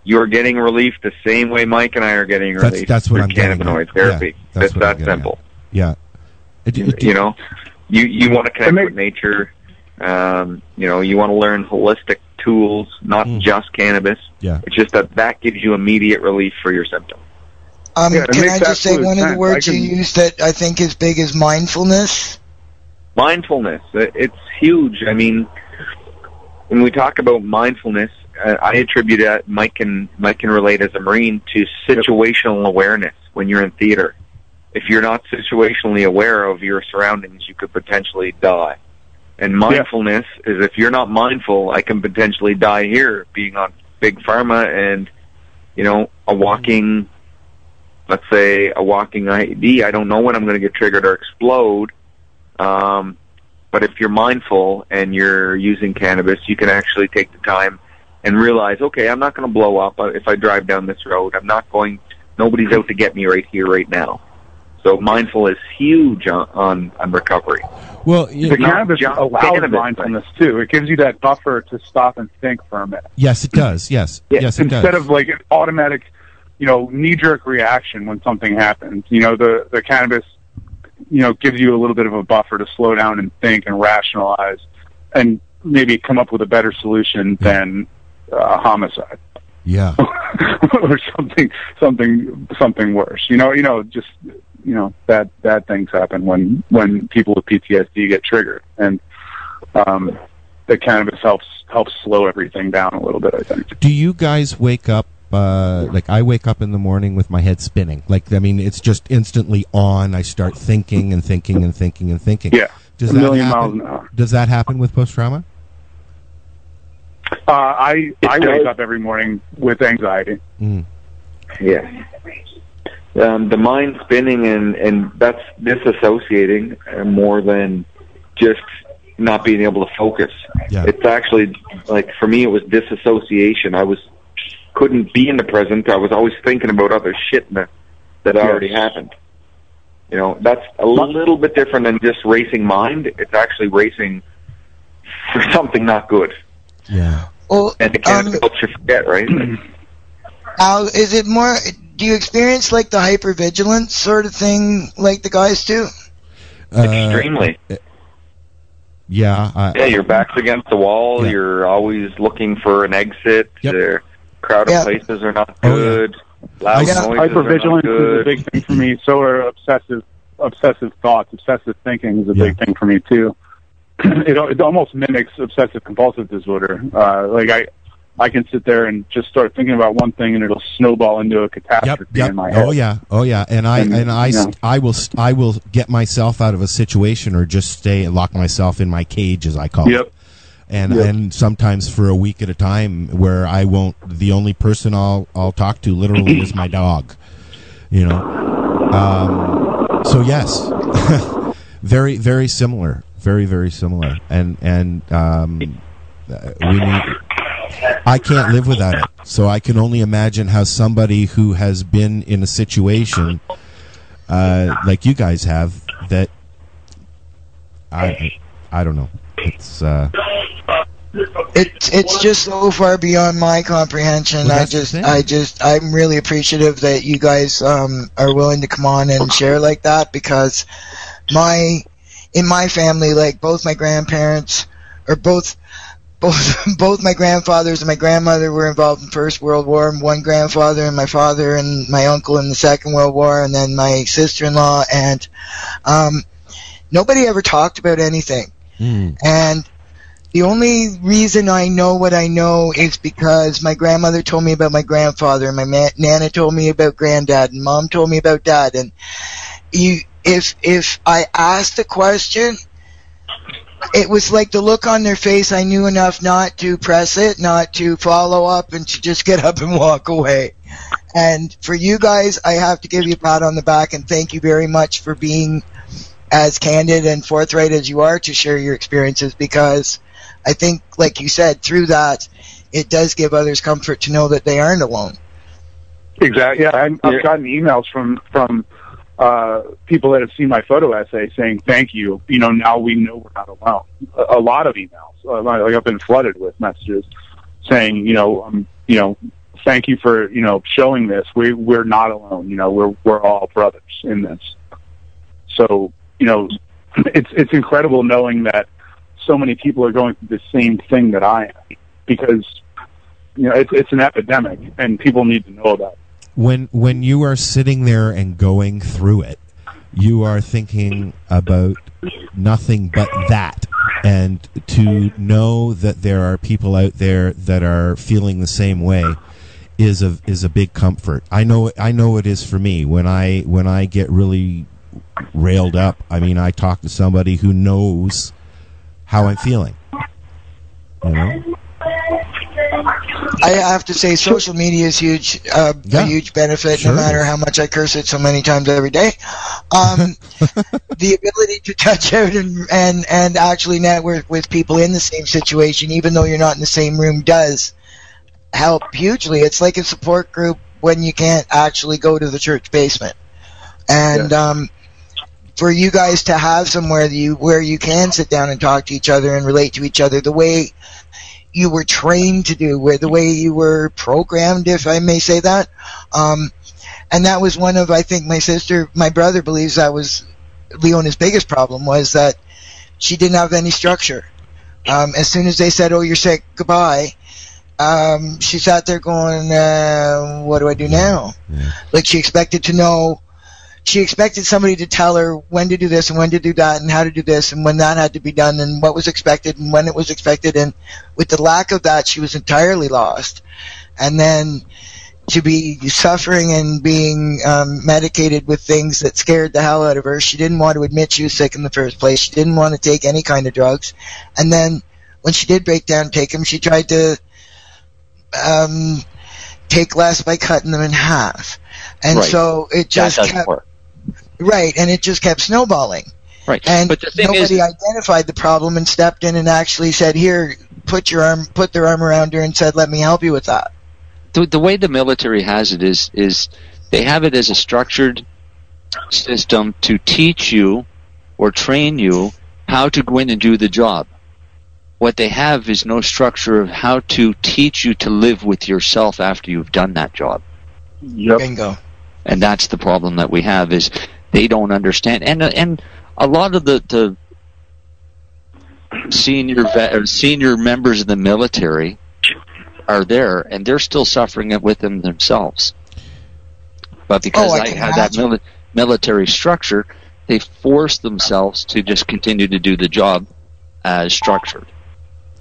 you're getting relief the same way Mike and I are getting relief through cannabinoid therapy. Yeah, it's that simple. Yeah. You want to connect with nature. You want to learn holistic tools, not just cannabis. Yeah. It's just that gives you immediate relief for your symptoms. Can I just say one of the words you used that I think is big is mindfulness? Mindfulness, it's huge. I mean, when we talk about mindfulness, I attribute that, Mike can relate as a Marine, to situational awareness when you're in theater. If you're not situationally aware of your surroundings, you could potentially die. And mindfulness is, if you're not mindful, I can potentially die here, being on Big Pharma and, a walking IED. I don't know when I'm going to get triggered or explode. But if you're mindful and you're using cannabis, you can actually take the time and realize, okay, I'm not going to blow up if I drive down this road. Nobody's out to get me right here, right now. So mindful is huge on recovery. Well, the cannabis allows mindfulness too. It gives you that buffer to stop and think for a minute. Yes, it does. Yes, it does. Instead of like an automatic, knee-jerk reaction when something happens. The cannabis, gives you a little bit of a buffer to slow down and think and rationalize, and maybe come up with a better solution than homicide. Yeah. Or something worse. Bad things happen when people with PTSD get triggered, and the cannabis helps slow everything down a little bit, I think. Do you guys wake up like I wake up in the morning with my head spinning? It's just instantly on. I start thinking and thinking and thinking and thinking. Yeah. A million miles an hour. Does that happen with post-trauma? I wake up every morning with anxiety. Yeah. The mind spinning and that's disassociating more than just not being able to focus. Yeah. It's actually, like, for me, it was disassociation. I couldn't be in the present. I was always thinking about other shit that already happened. That's a little bit different than just racing mind. It's actually racing for something not good. Yeah. Well, and the cannabis helps you forget, right? Is it more? Do you experience like the hypervigilance sort of thing, like the guys do? Extremely. Yeah. Your back's against the wall. Yeah. You're always looking for an exit. Yep. Crowded places are not good. Loud noises are not Hypervigilance good. is a big thing for me. So are obsessive thoughts. Obsessive thinking is a big thing for me too. It almost mimics obsessive compulsive disorder. Like I can sit there and just start thinking about one thing, and it'll snowball into a catastrophe in my head. Oh yeah. And I will get myself out of a situation or just stay and lock myself in my cage, as I call it. And sometimes for a week at a time, where I won't. The only person I'll talk to literally is my dog. You know. So yes, very very similar. Very very similar. And we need. I can't live without it, so I can only imagine how somebody who has been in a situation like you guys have, that I don't know. It's just so far beyond my comprehension. I'm really appreciative that you guys are willing to come on and share like that, because in my family, like both my grandparents, or both my grandfathers and my grandmother were involved in the First World War, and one grandfather and my father and my uncle in the Second World War, and then my sister-in-law, and nobody ever talked about anything. And the only reason I know what I know is because my grandmother told me about my grandfather, and my nana told me about granddad, and mom told me about dad. And if I asked a question, it was like the look on their face. I knew enough not to press it, not to follow up, and to just get up and walk away. And for you guys, I have to give you a pat on the back and thank you very much for being as candid and forthright as you are to share your experiences, because I think, like you said, through that, it does give others comfort to know that they aren't alone. Exactly. Yeah, I've gotten emails from people that have seen my photo essay saying thank you. You know, now we know we're not alone. A lot of emails. Like I've been flooded with messages saying, thank you for showing this. We're not alone. We're all brothers in this. So it's incredible knowing that so many people are going through the same thing that I am, because it's an epidemic and people need to know about it. When you are sitting there and going through it, you are thinking about nothing but that. And to know that there are people out there that are feeling the same way is a big comfort. I know it is for me. When I get really railed up, I mean, I talk to somebody who knows how I'm feeling. I have to say, social media is huge, a huge benefit. Sure. No matter how much I curse it so many times every day, the ability to touch out and actually network with people in the same situation, even though you're not in the same room, does help hugely. It's like a support group when you can't actually go to the church basement, and for you guys to have somewhere where you can sit down and talk to each other and relate to each other the way you were trained to do, the way you were programmed, if I may say that. And that was one of, I think, my brother believes that was Leona's biggest problem, was that she didn't have any structure. As soon as they said, "Oh, you're sick, goodbye," she sat there going, what do I do now? Yeah. Like she expected somebody to tell her when to do this and when to do that and how to do this and when that had to be done and what was expected and when it was expected. And with the lack of that, she was entirely lost. And then to be suffering and being medicated with things that scared the hell out of her. She didn't want to admit she was sick in the first place. She didn't want to take any kind of drugs. And then when she did break down and take them, she tried to take less by cutting them in half. And so it just kept... Right, and it just kept snowballing. Right, and but the thing nobody identified the problem and stepped in and actually said, "Here, put their arm around her," and said, "Let me help you with that." The way the military has it is they have it as a structured system to teach you or train you how to go in and do the job. What they have is no structure of how to teach you to live with yourself after you've done that job. Yep. Bingo. And that's the problem that we have, is they don't understand. And a lot of the senior members of the military are there, and they're still suffering it with them themselves. But because I had that military structure, they force themselves to just continue to do the job as structured.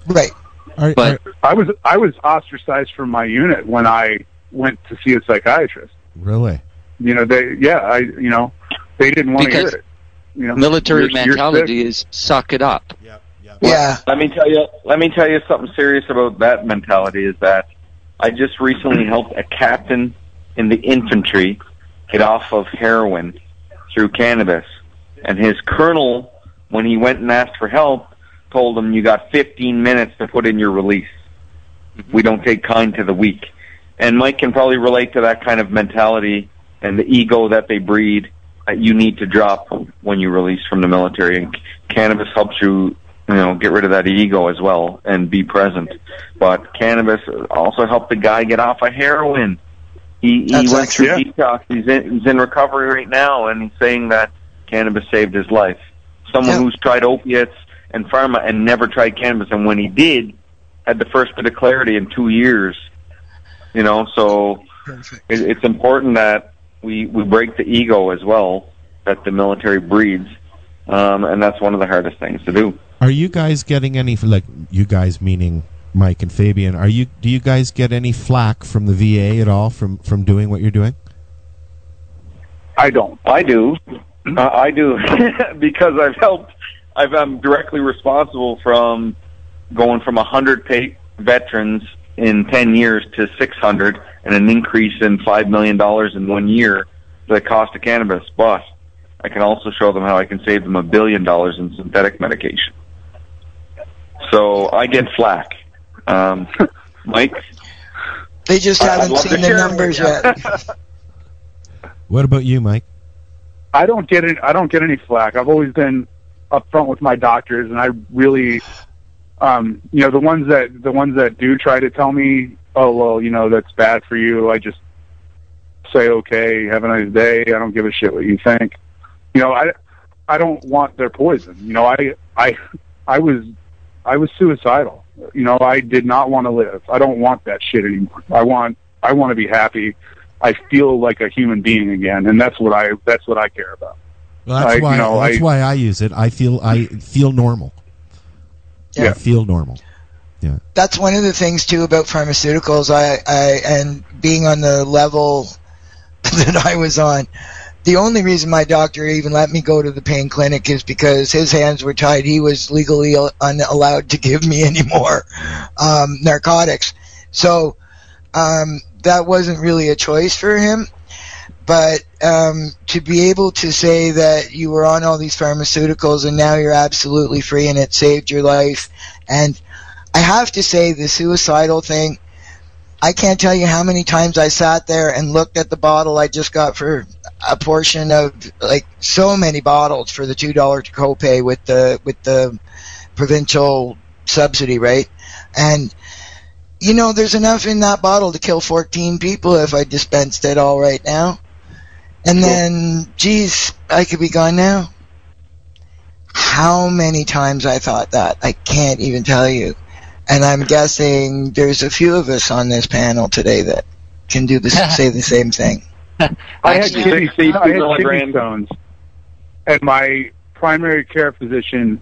Right. But I was ostracized from my unit when I went to see a psychiatrist. Really? They didn't want to hear it. Military mentality is suck it up. Yeah. Let me tell you something serious about that mentality is that I just recently helped a captain in the infantry get off of heroin through cannabis. And his colonel, when he went and asked for help, told him, you got 15 minutes to put in your release. We don't take kind to the weak. And Mike can probably relate to that kind of mentality and the ego that they breed that you need to drop when you release from the military. And cannabis helps you, get rid of that ego as well and be present. But cannabis also helped the guy get off of heroin. He went through detox. He's in recovery right now, and he's saying that cannabis saved his life. Someone who's tried opiates and pharma and never tried cannabis, and when he did, had the first bit of clarity in 2 years. So it's important that we break the ego as well that the military breeds, and that's one of the hardest things to do. Are you guys getting any, you guys meaning Mike and Fabian, do you guys get any flack from the VA at all from doing what you're doing? I don't. I do. I do because I'm directly responsible from going from 100 veterans in 10 years to 600 and an increase in $5 million in 1 year the cost of cannabis. But I can also show them how I can save them $1 billion in synthetic medication. So I get flack. Mike? They just haven't seen the numbers yet. What about you, Mike? I don't get any flack. I've always been upfront with my doctors, and I really, the ones that do try to tell me, oh well, that's bad for you, I just say, okay, have a nice day. I don't give a shit what you think. I don't want their poison. I was suicidal. I did not want to live. I don't want that shit anymore. I want to be happy. I feel like a human being again, and that's what I care about. Well, that's why I use it. I feel normal. Yeah. I feel normal. Yeah. That's one of the things too about pharmaceuticals. And being on the level that I was on, the only reason my doctor even let me go to the pain clinic is because his hands were tied. He was legally unallowed to give me any more narcotics. So that wasn't really a choice for him. But to be able to say that you were on all these pharmaceuticals and now you're absolutely free and it saved your life. And I have to say the suicidal thing, I can't tell you how many times I sat there and looked at the bottle I just got for a portion of, so many bottles for the $2 copay with the provincial subsidy, right? And there's enough in that bottle to kill 14 people if I dispensed it all right now. And then, geez, I could be gone now. How many times I thought that? I can't even tell you. And I'm guessing there's a few of us on this panel today that can say the same thing. I had kidney stones, and my primary care physician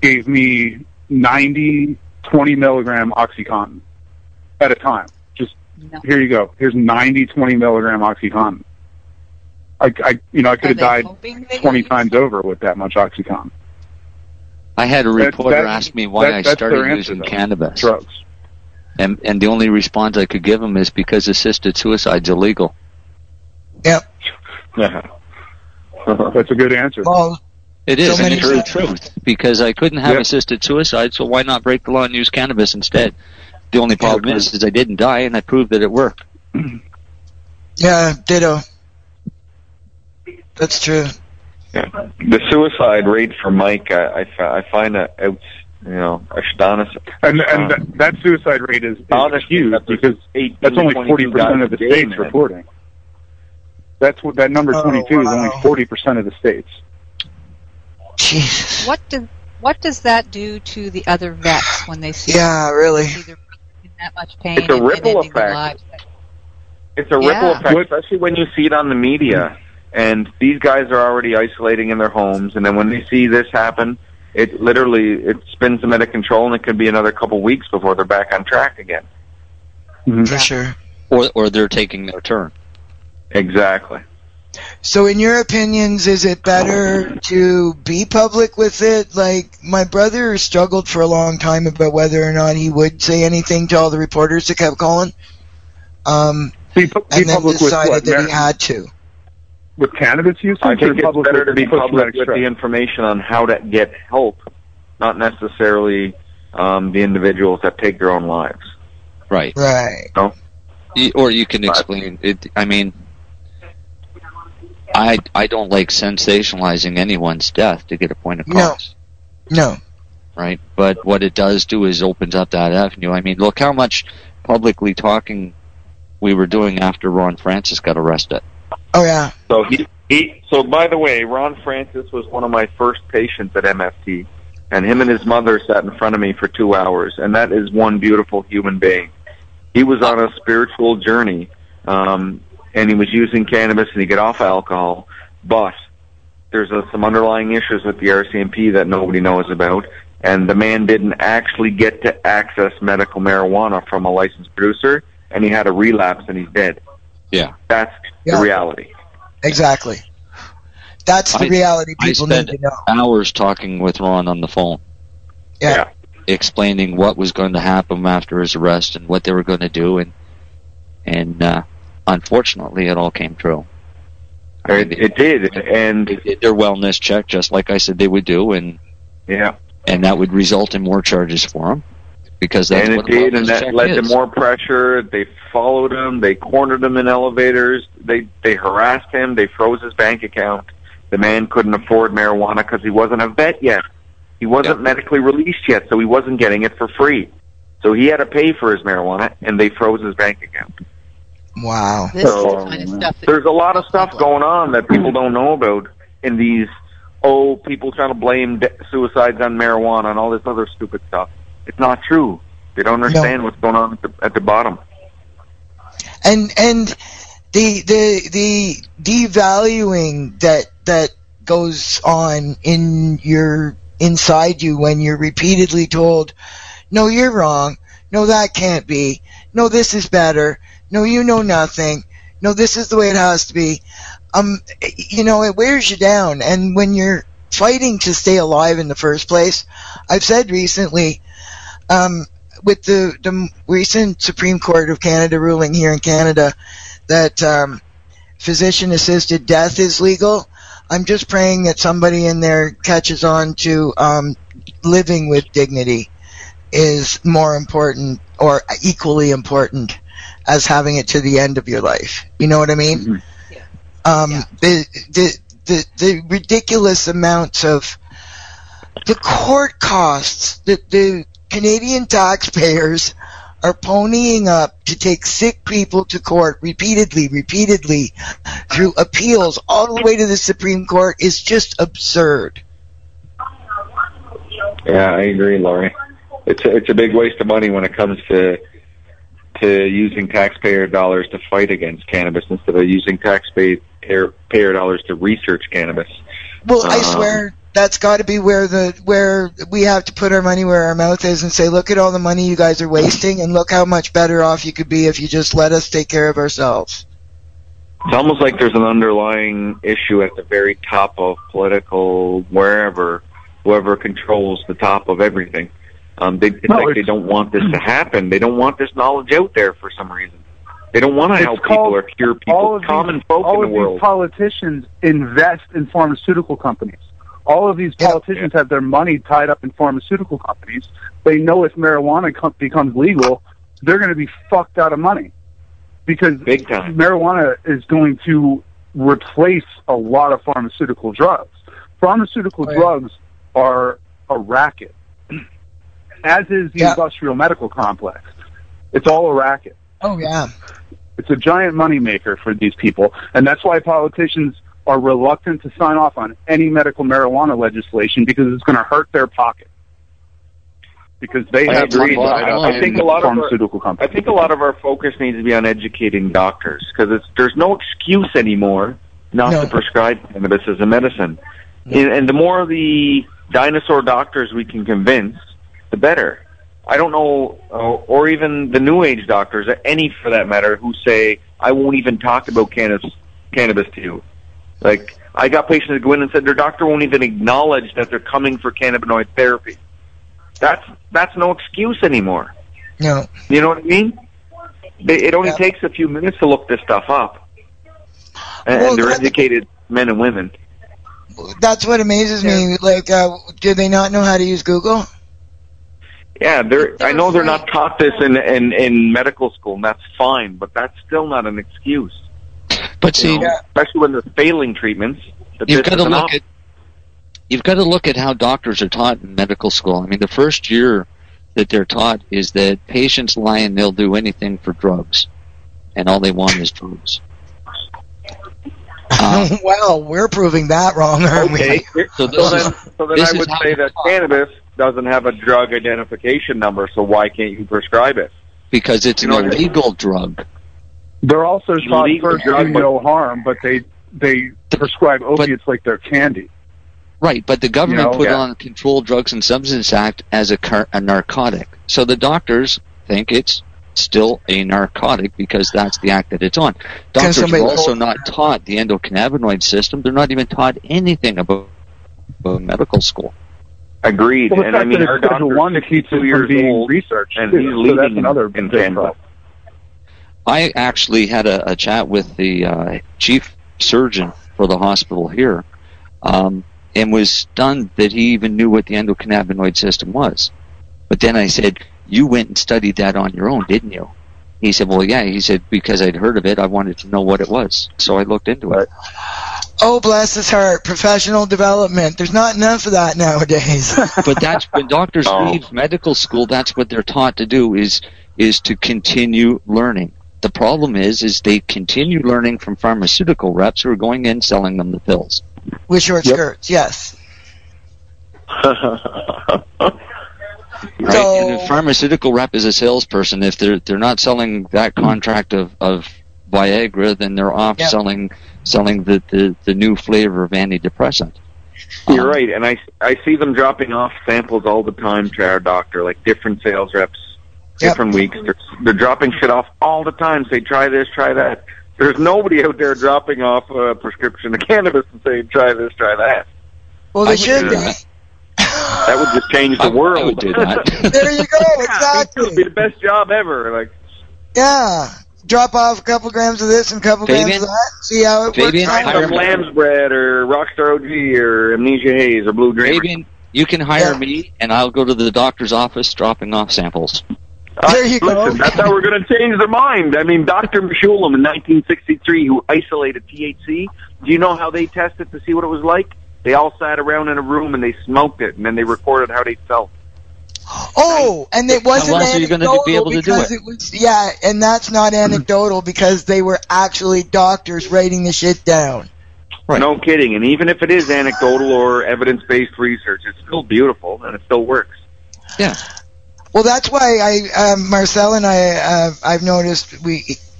gave me 20 milligram OxyContin at a time. Just, here you go. Here's 20 milligram OxyContin. I could have died 20 times over with that much OxyContin. I had a reporter ask me why I started using cannabis. Drugs. And the only response I could give him is because assisted suicide's illegal. Yep. Yeah. That's a good answer. Well, it is, and it's the truth, because I couldn't have assisted suicide, so why not break the law and use cannabis instead? The only problem is I didn't die, and I proved that it worked. Yeah, ditto. That's true. Yeah. The suicide rate for Mike, I find that astonishing. And that suicide rate is huge because that's only 40% of the states reporting. That's what that number 22 is only 40% of the states. Jesus. What does that do to the other vets when they see? Yeah, really. See their that much pain. It's a ripple and ending their effect. lives. It's a ripple effect, especially when you see it on the media. And these guys are already isolating in their homes, and then when they see this happen, it spins them out of control, and it could be another couple weeks before they're back on track again. For sure. Or they're taking their turn. Exactly. So in your opinions, is it better to be public with it? Like, my brother struggled for a long time about whether or not he would say anything to all the reporters that kept calling. And then decided that he had to. With cannabis usage? I think it's better to be public with the information on how to get help, not necessarily the individuals that take their own lives. Right. Right. No? Or you can explain it. I mean, I don't like sensationalizing anyone's death to get a point across. No. Right? But what it does do is opens up that avenue. I mean, look how much publicly talking we were doing after Ron Francis got arrested. Oh, yeah. So by the way, Ron Francis was one of my first patients at MFT, and him and his mother sat in front of me for 2 hours, and that is one beautiful human being. He was on a spiritual journey, and he was using cannabis, and he got off alcohol, but there's some underlying issues with the RCMP that nobody knows about, and the man didn't actually get to access medical marijuana from a licensed producer, and he had a relapse, and he's dead. Yeah. That's the reality. Exactly. That's the reality people need to know. I spent hours talking with Ron on the phone. Yeah. Explaining what was going to happen after his arrest and what they were going to do, and unfortunately, it all came true. It did, and they did their wellness check, just like I said they would do, and that would result in more charges for him, because that's what it did, and that led to more pressure. They followed him, they cornered him in elevators, they harassed him, they froze his bank account. The man couldn't afford marijuana because he wasn't a vet yet. He wasn't medically released yet, so he wasn't getting it for free. So he had to pay for his marijuana, and they froze his bank account. Wow. This is the kind of stuff There's a lot of stuff going on that people don't know about in these, people trying to blame suicides on marijuana and all this other stupid stuff. It's not true. They don't understand what's going on at the bottom. And the devaluing that goes on inside you when you're repeatedly told, no, you're wrong, no, that can't be, no, this is better, no, you know nothing, no, this is the way it has to be. It wears you down, and when you're fighting to stay alive in the first place, I've said recently, with the recent Supreme Court of Canada ruling here in Canada that physician-assisted death is legal, I'm just praying that somebody in there catches on to living with dignity is more important or equally important as having it to the end of your life. You know what I mean? The ridiculous amounts of the court costs that the Canadian taxpayers are ponying up to take sick people to court repeatedly through appeals all the way to the Supreme Court is just absurd. Yeah, I agree, Laurie. It's a big waste of money when it comes to using taxpayer dollars to fight against cannabis instead of using taxpayer dollars to research cannabis. Well, I swear that's got to be where we have to put our money where our mouth is and say, look at all the money you guys are wasting, and look how much better off you could be if you just let us take care of ourselves. It's almost like there's an underlying issue at the very top of political whoever controls the top of everything. They don't want this to happen. They don't want this knowledge out there for some reason. They don't want to help people or cure people, common folk in the world. All of these politicians invest in pharmaceutical companies. All of these politicians have their money tied up in pharmaceutical companies. They know if marijuana becomes legal, they're going to be fucked out of money. Because big time. Marijuana is going to replace a lot of pharmaceutical drugs. Pharmaceutical drugs are a racket, as is the industrial medical complex. It's all a racket. Oh, yeah. It's a giant moneymaker for these people, and that's why politicians are reluctant to sign off on any medical marijuana legislation, because it's going to hurt their pocket. because they have money tied up in pharmaceutical companies. I think a lot of our focus needs to be on educating doctors, because there's no excuse anymore not to prescribe cannabis as a medicine. And the more of the dinosaur doctors we can convince, the better. I don't know, or even the new age doctors, any for that matter, who say, I won't even talk about cannabis to you. Like, I got patients that go in and said their doctor won't even acknowledge that they're coming for cannabinoid therapy. That's no excuse anymore. No. You know what I mean? It only takes a few minutes to look this stuff up. And they're educated men and women. That's what amazes me. Like, do they not know how to use Google? Yeah, I know they're not taught this in medical school, and that's fine, but that's still not an excuse. But see, especially when they're failing treatments. You've got to look at how doctors are taught in medical school. I mean, the first year that they're taught is that patients lie and they'll do anything for drugs, and all they want is drugs. Well, we're proving that wrong, aren't we? So then I would say that cannabis doesn't have a drug identification number, so why can't you prescribe it? Because it's an illegal drug. They're also taught first do no harm, but they prescribe opiates like they're candy. Right, but the government put on Controlled Drugs and Substances Act as a narcotic. So the doctors think it's still a narcotic because that's the act that it's on. Doctors are also not taught the endocannabinoid system. They're not even taught anything about medical school. Agreed. Well, and I mean, our doctor one that keeps it from being researched, and he's leading that's another in Canada. I actually had a chat with the chief surgeon for the hospital here, and was stunned that he even knew what the endocannabinoid system was. But then I said, you went and studied that on your own, didn't you? He said, well, yeah. He said, because I'd heard of it, I wanted to know what it was. So I looked into it. Oh, bless his heart. Professional development. There's not enough of that nowadays. But that's when doctors leave medical school, that's what they're taught to do, is to continue learning. The problem is they continue learning from pharmaceutical reps who are going in selling them the pills. With short skirts, yes. Right? And a pharmaceutical rep is a salesperson. If they're not selling that contract of Viagra, then they're off selling the new flavor of antidepressant. You're right, and I see them dropping off samples all the time to our doctor, like different sales reps, different weeks. They're dropping shit off all the time. Say, try this, try that. There's nobody out there dropping off a prescription of cannabis and saying, try this, try that. Well, they should be. That would just change the world. I would do that. There you go, exactly. It would be the best job ever. Like, yeah. Drop off a couple grams of this and a couple grams of that. See how it works out. Some lamb's bread or Rockstar OG or Amnesia Haze or Blue Dreamer. Fabian, you can hire me, and I'll go to the doctor's office dropping off samples. There you go. Listen, that's how we're going to change their mind. I mean, Dr. Meshulam in 1963, who isolated THC, do you know how they tested to see what it was like? They all sat around in a room and they smoked it, and then they recorded how they felt. Oh, and it wasn't how else are you going to be able to do it? Was, and that's not anecdotal because they were actually doctors writing the shit down. Right. No kidding. And even if it is anecdotal or evidence-based research, it's still beautiful and it still works. Yeah. Well, that's why Marcel and I've noticed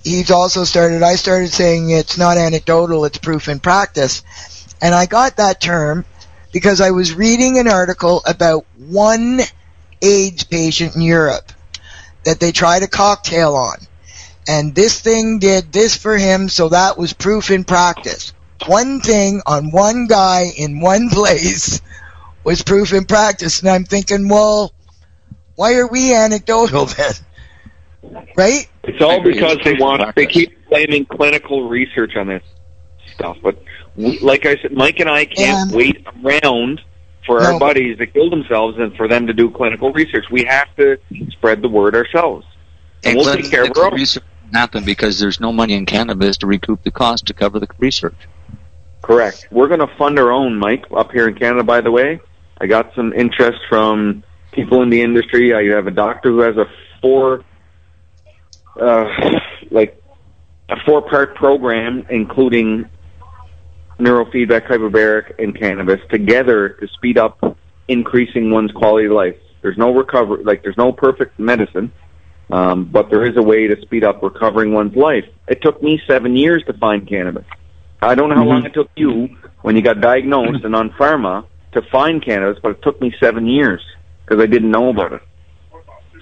he's also started. I started saying it's not anecdotal; it's proof in practice, and I got that term because I was reading an article about one AIDS patient in Europe that they tried a cocktail on, and this thing did this for him, so that was proof in practice. One thing on one guy in one place was proof in practice, and I'm thinking, well, why are we anecdotal then? Right? It's all because they keep blaming clinical research on this stuff. But like I said, Mike and I can't wait around for our buddies to kill themselves and for them to do clinical research. We have to spread the word ourselves. And we'll take care of our own. Research happen because there's no money in cannabis to recoup the cost to cover the research. Correct. We're going to fund our own, Mike, up here in Canada, by the way. I got some interest from people in the industry. I have a doctor who has a four-part program, including neurofeedback, hyperbaric, and cannabis, together to speed up increasing one's quality of life. There's no recovery, like there's no perfect medicine, but there is a way to speed up recovering one's life. It took me 7 years to find cannabis. I don't know how long it took you when you got diagnosed and on pharma to find cannabis, but it took me 7 years because I didn't know about it.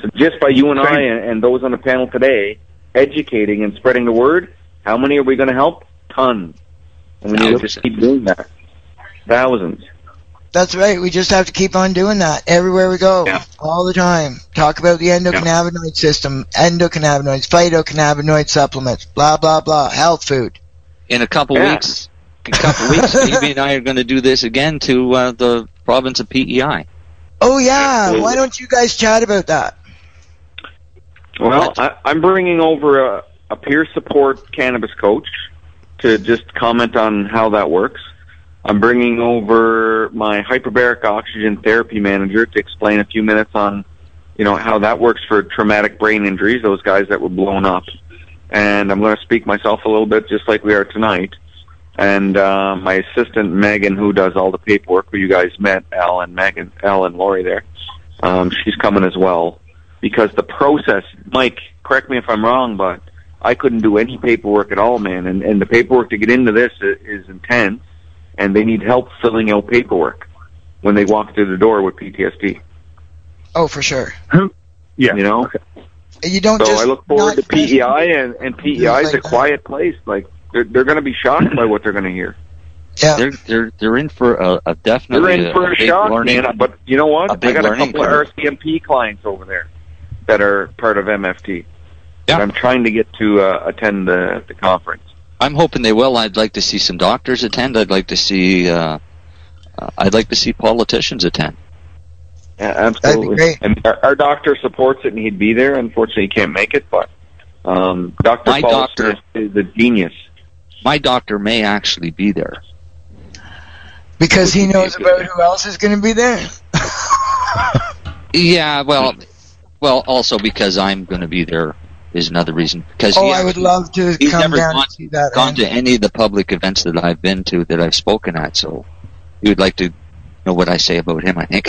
So just by you and I and those on the panel today educating and spreading the word, how many are we going to help? Tons. And we need to just keep doing that. Thousands. That's right. We just have to keep on doing that everywhere we go, all the time. Talk about the endocannabinoid system, endocannabinoids, phytocannabinoid supplements, blah, blah, blah, health food. In a couple weeks, Phoebe and I are going to do this again to the province of PEI. Oh, yeah. Why don't you guys chat about that? Well, I'm bringing over a peer support cannabis coach to just comment on how that works. I'm bringing over my hyperbaric oxygen therapy manager to explain a few minutes on, how that works for traumatic brain injuries, those guys that were blown up. And I'm going to speak myself a little bit, just like we are tonight. And my assistant, Megan, who does all the paperwork, who you guys met, Al and Laurie there, she's coming as well. Because the process, Mike, correct me if I'm wrong, but I couldn't do any paperwork at all, man. And the paperwork to get into this is intense. And they need help filling out paperwork when they walk through the door with PTSD. Oh, for sure. Yeah. You don't. So I look forward to PEI, and PEI is a quiet place. Like they're going to be shocked by what they're going to hear. Yeah. They're in for a definitely. They're in for a shock, man. But you know what? I got a couple of RCMP clients over there that are part of MFT. Yeah. I'm trying to get to attend the conference. I'm hoping they will. I'd like to see some doctors attend. I'd like to see politicians attend. Yeah, absolutely. That'd be great. And our doctor supports it, and he'd be there. Unfortunately, he can't make it, but Dr. Paul Smith is a genius. My doctor may actually be there. Because he knows about who else is going to be there? Yeah, well, also because I'm going to be there. Is another reason. Because I would love to come down and see that. He's gone to any of the public events that I've been to, that I've spoken at, so you would like to know what I say about him, I think.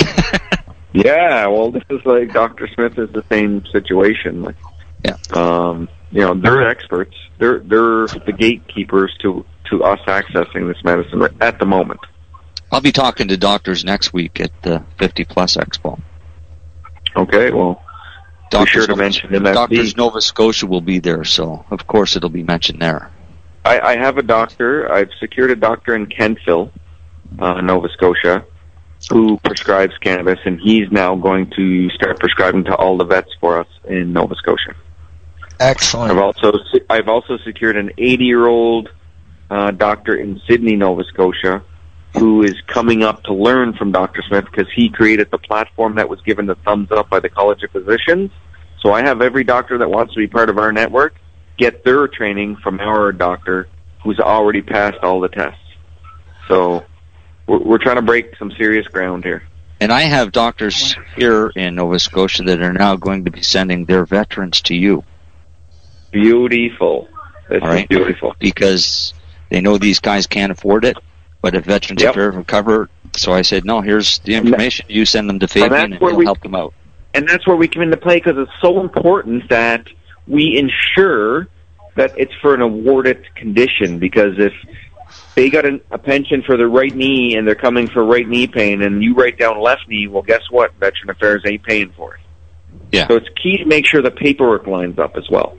Yeah, well, this is like Dr. Smith is the same situation. Like, they're experts. They're the gatekeepers to us accessing this medicine at the moment. I'll be talking to doctors next week at the 50 Plus Expo. Okay, well. Be sure to mention MFT. Doctors Nova Scotia will be there, so of course it'll be mentioned there. I have a doctor. I've secured a doctor in Kentville, Nova Scotia, who prescribes cannabis, and he's now going to start prescribing to all the vets for us in Nova Scotia. Excellent. I've also secured an 80-year-old doctor in Sydney, Nova Scotia, who is coming up to learn from Dr. Smith because he created the platform that was given the thumbs up by the College of Physicians. So I have every doctor that wants to be part of our network get their training from our doctor who's already passed all the tests. So we're trying to break some serious ground here. And I have doctors here in Nova Scotia that are now going to be sending their veterans to you. Beautiful. This is beautiful. Because they know these guys can't afford it. But if veterans are recovered, so I said, no, here's the information. You send them to Fabian, and he'll help them out. And that's where we come into play, because it's so important that we ensure that it's for an awarded condition. Because if they got a pension for their right knee and they're coming for right knee pain, and you write down left knee, well, guess what? Veteran Affairs ain't paying for it. Yeah. So it's key to make sure the paperwork lines up as well.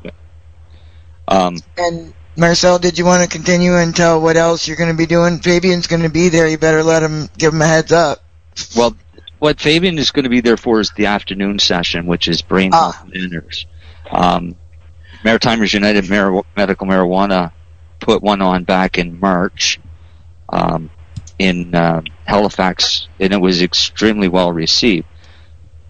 Yeah. And Marcel, did you want to continue and tell what else you're going to be doing? Fabian's going to be there. You better give him a heads up. Well, what Fabian is going to be there for is the afternoon session, which is Brain Health Manners. Maritimers United Medical Marijuana put one on back in March in Halifax, and it was extremely well received.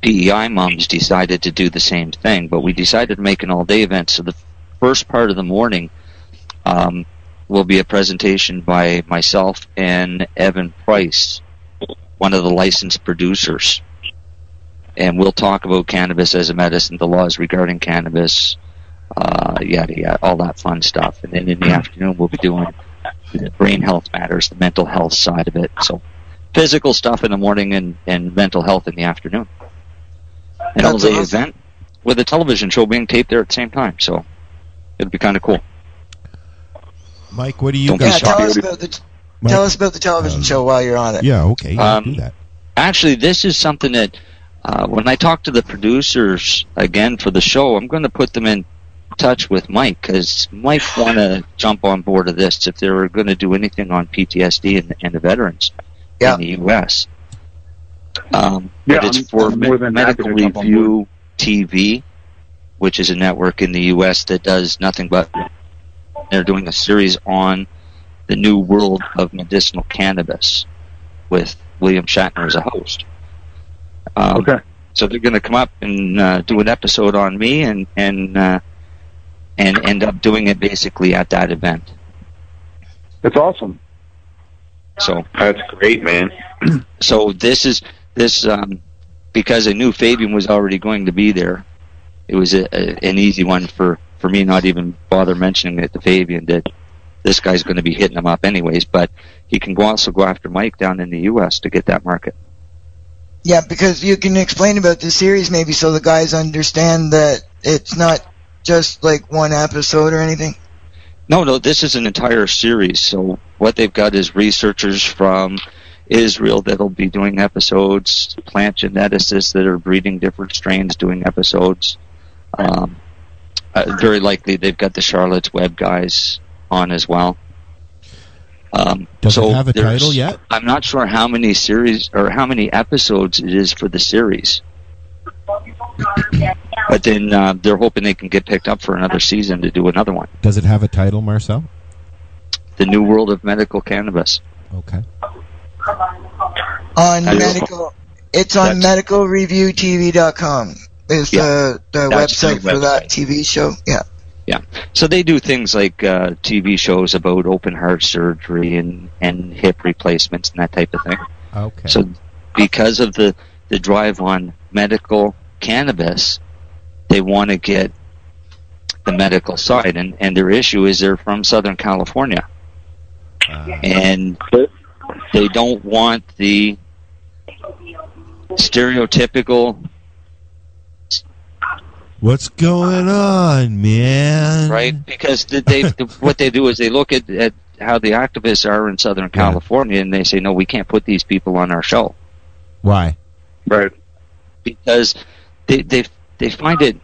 PEI moms decided to do the same thing, but we decided to make an all-day event. So the first part of the morning will be a presentation by myself and Evan Price, one of the licensed producers. And we'll talk about cannabis as a medicine, the laws regarding cannabis, yada, yada, all that fun stuff. And then in the afternoon, we'll be doing the brain health matters, the mental health side of it. So physical stuff in the morning and mental health in the afternoon. And all the event with a television show being taped there at the same time. So it'd be kind of cool. Mike, what do you guys? Tell us about the television show while you're on it. Yeah, okay, do that. Actually, this is something that when I talk to the producers again for the show, I'm going to put them in touch with Mike, because Mike want to jump on board of this if they were going to do anything on PTSD and the veterans in the U.S. But it's for Medical Review TV, which is a network in the U.S. that does nothing but they're doing a series on the new world of medicinal cannabis with William Shatner as a host. So they're going to come up and do an episode on me and end up doing it basically at that event. That's awesome. So that's great, man. So this because I knew Fabian was already going to be there. It was an easy one for me not even bother mentioning it to Fabian that this guy's going to be hitting him up anyways, but he can also go after Mike down in the U.S. to get that market. Yeah, because you can explain about the series maybe so the guys understand that it's not just like one episode or anything. No, this is an entire series. So what they've got is researchers from Israel that'll be doing episodes, plant geneticists that are breeding different strains doing episodes. Very likely they've got the Charlotte's Web guys on as well. Does it have a title yet? I'm not sure how many series or how many episodes it is for the series. But then they're hoping they can get picked up for another season to do another one. Does it have a title, Marcel? The New World of Medical Cannabis. Okay. It's on medicalreviewtv.com. Is the website for that TV show? Yeah. Yeah. So they do things like TV shows about open heart surgery and hip replacements and that type of thing. Okay. So because of the drive on medical cannabis, they want to get the medical side. And their issue is they're from Southern California. And they don't want the stereotypical... What's going on, man? Right, because what they do is they look at how the activists are in Southern California, and they say, no, we can't put these people on our show. Why? Right. Because they find it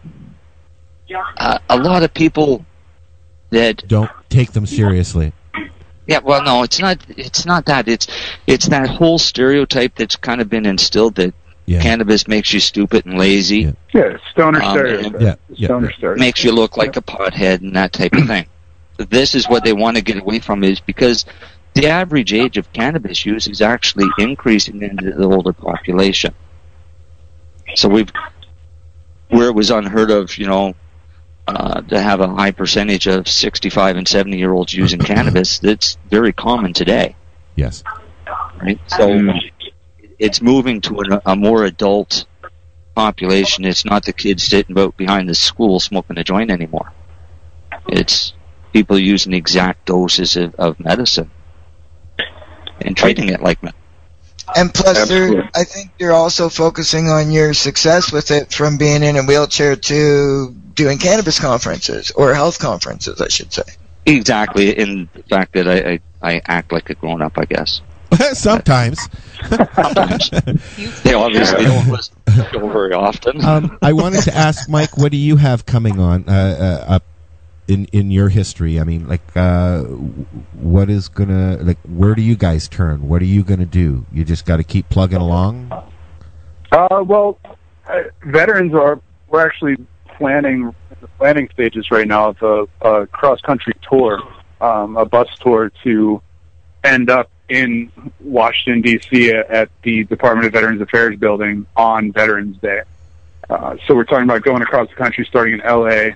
a lot of people that don't take them seriously. Yeah, well, no, it's not that. It's that whole stereotype that's kind of been instilled that cannabis makes you stupid and lazy. Yeah, stoner stereotype. Stoner stereotype. Makes you look like a pothead and that type of thing. This is what they want to get away from, is because the average age of cannabis use is actually increasing into the older population. So where it was unheard of, to have a high percentage of 65 and 70-year-olds using cannabis, that's very common today. Yes. Right? So it's moving to a more adult population. It's not the kids sitting behind the school smoking a joint anymore. It's people using exact doses of medicine and treating it like medicine. And plus, I think they're also focusing on your success with it, from being in a wheelchair to doing cannabis conferences, or health conferences, I should say. Exactly, in the fact that I act like a grown-up, I guess. Sometimes. They obviously don't listen to the show very often. I wanted to ask Mike, what do you have coming on up in your history? I mean, what is gonna, where do you guys turn? What are you gonna do? You just got to keep plugging along. Veterans we're actually planning the planning stages right now of a cross-country tour, a bus tour to end up in Washington, D.C. at the Department of Veterans Affairs building on Veterans Day. So we're talking about going across the country, starting in L.A.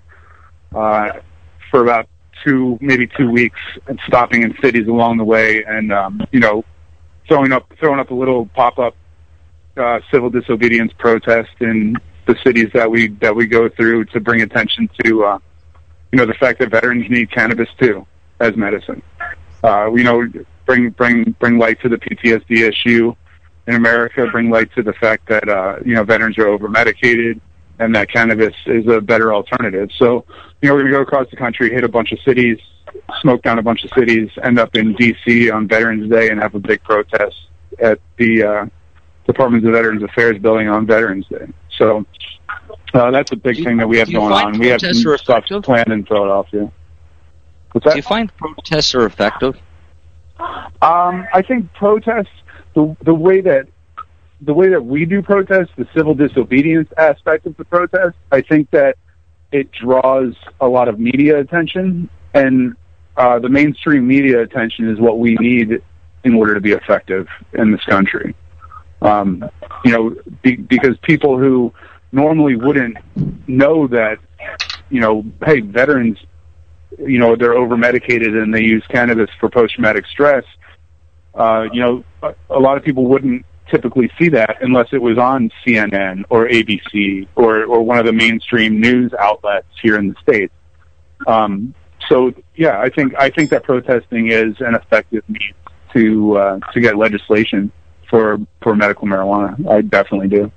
For about 2 weeks, and stopping in cities along the way, and throwing up a little pop-up civil disobedience protest in the cities that we go through, to bring attention to the fact that veterans need cannabis too as medicine. Bring light to the PTSD issue, in America bring light to the fact that, veterans are over-medicated and that cannabis is a better alternative. So, we're going to go across the country, hit a bunch of cities, smoke down a bunch of cities, end up in D.C. on Veterans Day and have a big protest at the Department of Veterans Affairs building on Veterans Day. So that's a big thing that we have going on. We have some stuff planned in Philadelphia. What's that? Do you find protests are effective? I think protests, the way that we do protests, the civil disobedience aspect of the protest, I think that it draws a lot of media attention, and the mainstream media attention is what we need in order to be effective in this country. Because people who normally wouldn't know that, hey, veterans, they're over-medicated and they use cannabis for post-traumatic stress, a lot of people wouldn't typically see that unless it was on CNN or ABC or one of the mainstream news outlets here in the States. So yeah, I think that protesting is an effective means to get legislation for medical marijuana. I definitely do.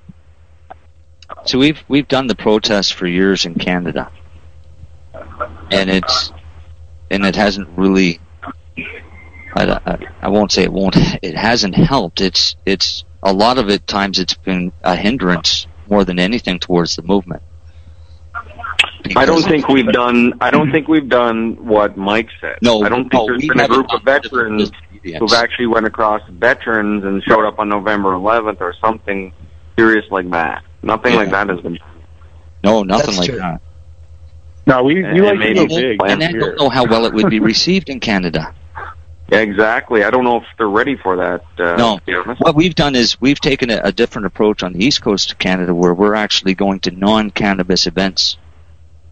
So we've done the protests for years in Canada, and it hasn't really. I won't say it won't. It hasn't helped. It's a lot of it. Times it's been a hindrance more than anything towards the movement. I don't think we've done what Mike said. No, I don't think there's been a group of veterans who've actually went across veterans and showed up on November 11th or something serious like that. Nothing like that has been done. No, nothing like that. No, we like to go big. And I don't know how well it would be received in Canada. Yeah, exactly. I don't know if they're ready for that. No. What we've done is we've taken a different approach on the east coast of Canada, where we're actually going to non-cannabis events.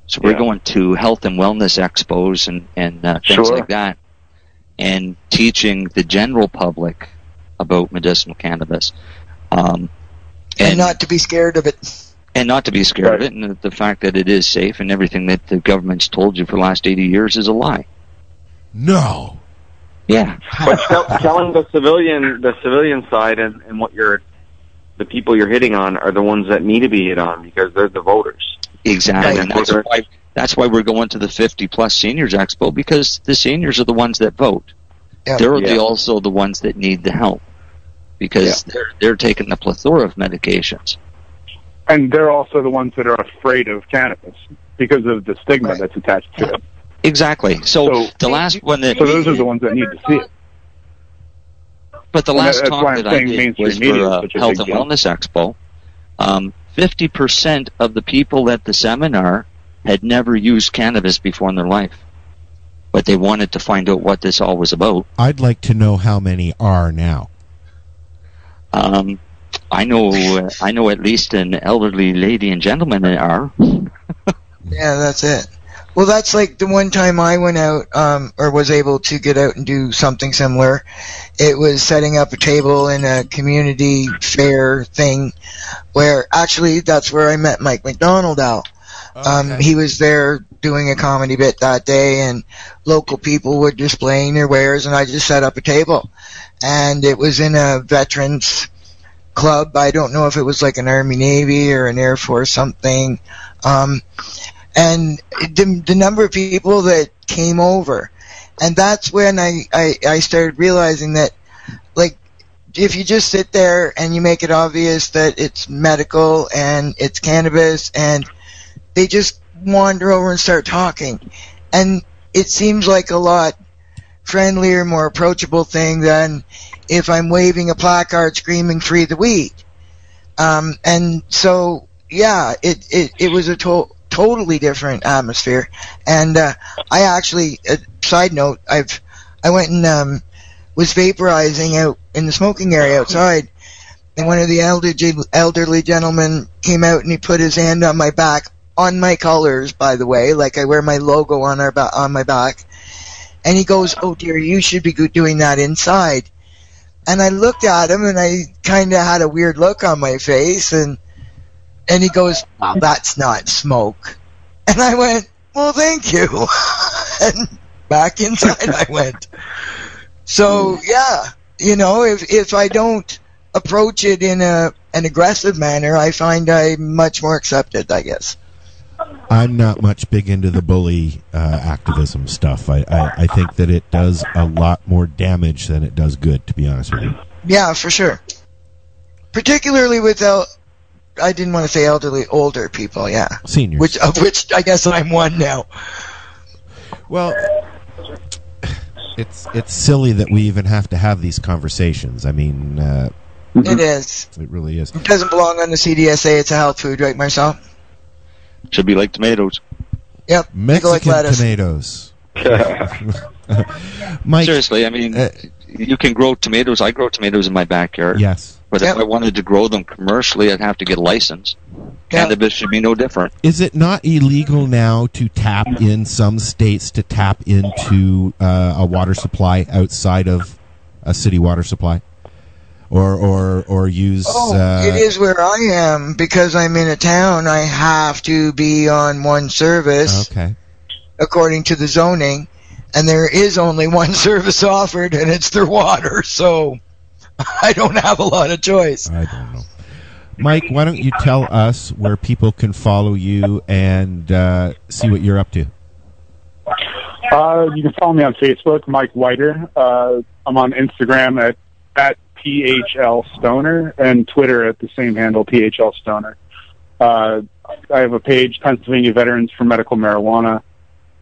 So we're going to health and wellness expos and things like that, and teaching the general public about medicinal cannabis. And not to be scared of it. And not to be scared of it, and the fact that it is safe, and everything that the government's told you for the last 80 years is a lie. No. Yeah. But telling the civilian side and what the people you're hitting on are the ones that need to be hit on, because they're the voters. Exactly. And that's why we're going to the 50-plus Seniors Expo, because the seniors are the ones that vote. Yeah. They're also the ones that need the help, because they're taking the plethora of medications. And they're also the ones that are afraid of cannabis because of the stigma that's attached to it. Exactly. So the last one that... So those are the ones that need to see it. But the last talk that I did was for Health and Wellness Expo. 50% of the people at the seminar had never used cannabis before in their life, but they wanted to find out what this all was about. I'd like to know how many are now. I know at least an elderly lady and gentleman that are. Yeah, that's it. Well, that's like the one time I went out, or was able to get out and do something similar. It was setting up a table in a community fair thing, where actually that's where I met Mike McDonald out. Okay. He was there doing a comedy bit that day, and local people were displaying their wares, and I just set up a table. And it was in a veterans club. I don't know if it was like an Army, Navy, or an Air Force something. And the number of people that came over, and that's when I started realizing that, like, if you just sit there and you make it obvious that it's medical and it's cannabis, and they just wander over and start talking, and it seems like a lot friendlier, more approachable thing than if I'm waving a placard screaming "Free the weed." And so, yeah, it was a totally different atmosphere. And I actually, side note, I went and was vaporizing out in the smoking area outside, and one of the elderly gentlemen came out and he put his hand on my back, on my colors, by the way, like I wear my logo on my back, and he goes, "Oh dear, you should be doing that inside." And I looked at him, and I kind of had a weird look on my face, and he goes, "That's not smoke." And I went, "Well, thank you." And back inside I went. So, yeah, if I don't approach it in an aggressive manner, I find I'm much more accepted, I guess. I'm not much big into the bully activism stuff. I think that it does a lot more damage than it does good, to be honest with you. Yeah, for sure. Particularly with, I didn't want to say elderly, older people, yeah. Seniors. Of which I guess I'm one now. Well, it's silly that we even have to have these conversations. I mean... It is. It really is. It doesn't belong on the CDSA. It's a health food, right, Marcel? Should be like tomatoes. Yep. Mexican like tomatoes. Mike, seriously, I mean, you can grow tomatoes. I grow tomatoes in my backyard. Yes. But if I wanted to grow them commercially, I'd have to get a license. Cannabis should be no different. Is it not illegal now to tap in some states to tap into a water supply outside of a city water supply? Or use... it is where I am. Because I'm in a town, I have to be on one service. Okay. According to the zoning. And there is only one service offered, and it's their water. So I don't have a lot of choice. I don't know. Mike, why don't you tell us where people can follow you and see what you're up to? You can follow me on Facebook, Mike Whiter. I'm on Instagram at PHL Stoner, and Twitter at the same handle, PHL Stoner. I have a page, Pennsylvania Veterans for Medical Marijuana,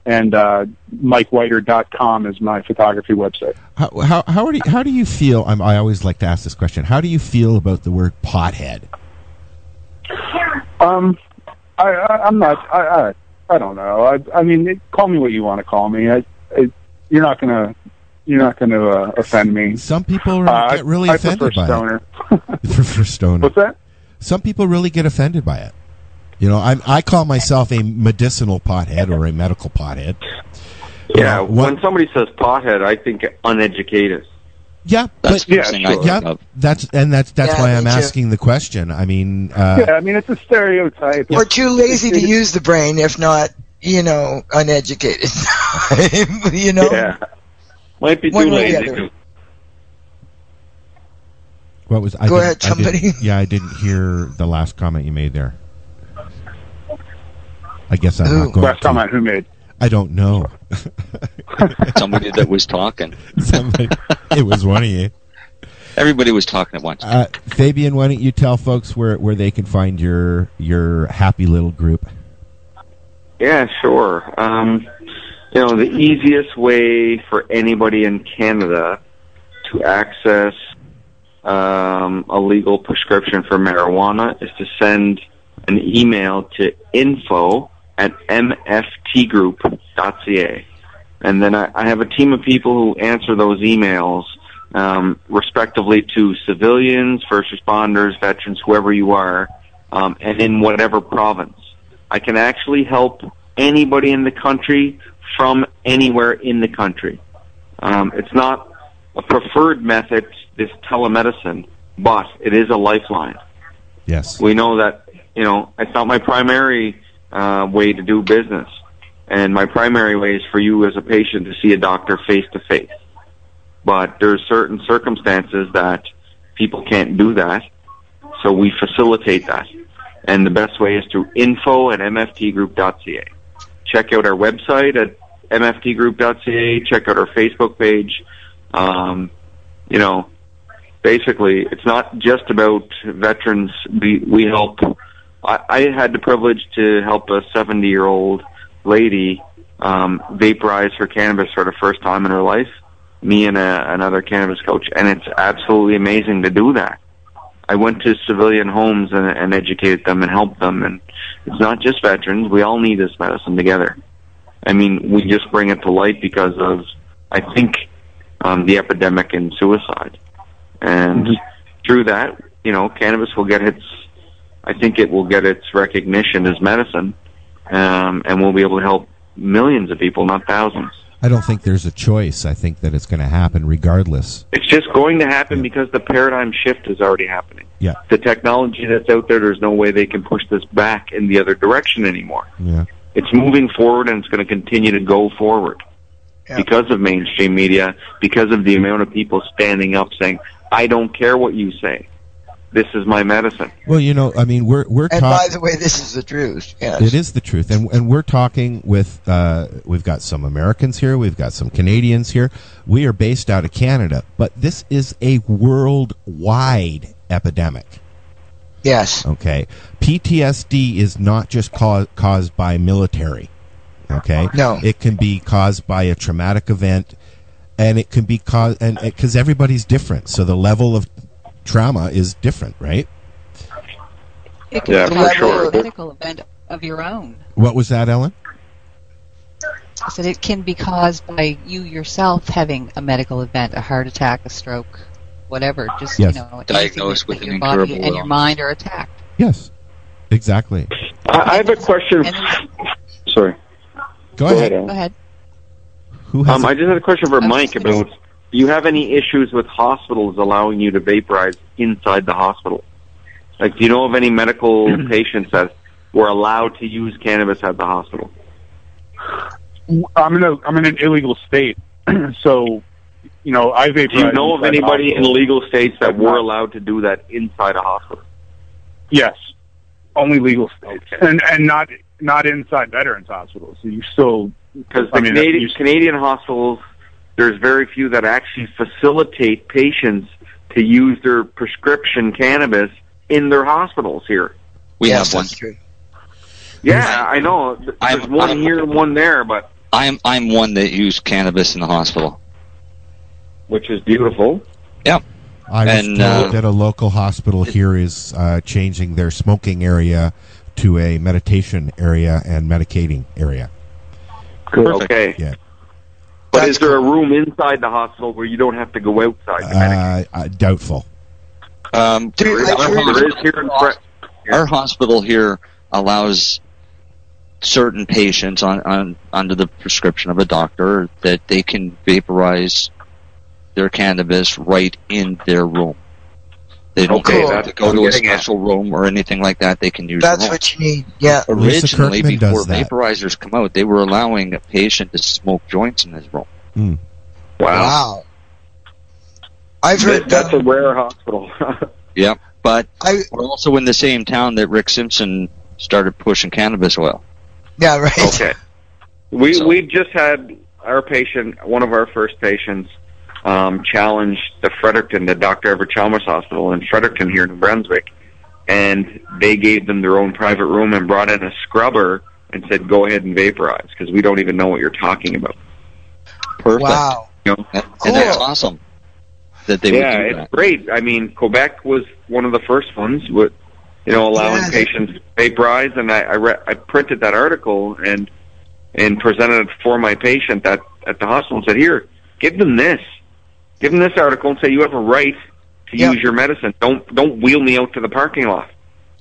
and MikeWhiter.com is my photography website. How do you feel? I always like to ask this question. How do you feel about the word pothead? I'm not. I don't know. I mean, call me what you want to call me. You're not gonna offend me. Some people get really offended by stoner. it. Prefer stoner. What's that? Some people really get offended by it. You know, I call myself a medicinal pothead or a medical pothead. Yeah, when somebody says pothead, I think uneducated. Yeah, that's that's why I'm asking the question. I mean, I mean it's a stereotype. Or too lazy to use the brain, if not, uneducated. Yeah, might be too lazy. What was? Go ahead, somebody. I didn't hear the last comment you made there. I guess I'm not going. Last comment who made? I don't know. Somebody that was talking. It was one of you. Everybody was talking at once. Fabian, why don't you tell folks where they can find your happy little group? Yeah, sure. The easiest way for anybody in Canada to access a legal prescription for marijuana is to send an email to info@mftgroup.ca. And then I have a team of people who answer those emails, respectively to civilians, first responders, veterans, whoever you are, and in whatever province. I can actually help anybody in the country from anywhere in the country. It's not a preferred method, this telemedicine, but it is a lifeline. Yes. We know that, it's not my primary way to do business. And my primary way is for you as a patient to see a doctor face to face. But there's certain circumstances that people can't do that, so we facilitate that. And the best way is through info@mftgroup.ca. Check out our website at mftgroup.ca. Check out our Facebook page. Basically, it's not just about veterans. We help. I had the privilege to help a 70-year-old lady vaporize her cannabis for the first time in her life, me and another cannabis coach, and it's absolutely amazing to do that. I went to civilian homes and educated them and helped them, and it's not just veterans. We all need this medicine together. I mean, we just bring it to light because of, I think, the epidemic in suicide. And through that, cannabis will get its recognition as medicine, and we'll be able to help millions of people, not thousands. I don't think there's a choice. I think that it's going to happen regardless. It's just going to happen because the paradigm shift is already happening. Yeah. The technology that's out there's no way they can push this back in the other direction anymore. Yeah. It's moving forward, and it's going to continue to go forward because of mainstream media, because of the amount of people standing up saying, I don't care what you say. this is my medicine. Well, I mean, we're And by the way, this is the truth. Yes. It is the truth, and we're talking with. We've got some Americans here. We've got some Canadians here. We are based out of Canada, but this is a worldwide epidemic. Yes. Okay. PTSD is not just caused by military. Okay. No. It can be caused by a traumatic event, and it can be caused, and because everybody's different, so the level of trauma is different, right? It can be a medical event of your own. What was that, Ellen? I said it can be caused by you yourself having a medical event, a heart attack, a stroke, whatever. Just diagnosed with an your body incurable and your mind are attacked. Yes, exactly. I have a question. Sorry. Go ahead. Go ahead. I just had a question for Mike about, do you have any issues with hospitals allowing you to vaporize inside the hospital? Like, do you know of any medical patients that were allowed to use cannabis at the hospital? I'm in an illegal state, so I vaporize. Do you know of anybody in legal states that were allowed to do that inside a hospital? Yes, only legal states, and not inside veterans hospitals. So you still, because the Canadian hospitals, there's very few that actually facilitate patients to use their prescription cannabis in their hospitals here. We have one. Yeah, I know. There's one here and one there, but I'm one that used cannabis in the hospital, which is beautiful. Yep. I was told that a local hospital here is changing their smoking area to a meditation area and medicating area. Okay. Yeah. But is there a room inside the hospital where you don't have to go outside to medicate? Doubtful. Our hospital here allows certain patients under the prescription of a doctor that they can vaporize their cannabis right in their room. They don't have to go to a special room or anything like that. They can use That's the room. what you need. Yeah. Originally, before vaporizers come out, they were allowing a patient to smoke joints in his room. Mm. Wow. I've heard that's a rare hospital. Yeah, but we're also in the same town that Rick Simpson started pushing cannabis oil. Yeah, right. Okay. We just had our patient, one of our first patients, challenged the Dr. Everett Chalmers Hospital in Fredericton here in Brunswick, and they gave them their own private room and brought in a scrubber and said, go ahead and vaporize, because we don't even know what you're talking about. Perfect. Wow. And that's awesome that they would do that. It's great. I mean, Quebec was one of the first ones with, allowing patients to vaporize, and I printed that article and presented it for my patient at the hospital and said, here, give them this. Give them this article and say you have a right to use your medicine. Don't wheel me out to the parking lot.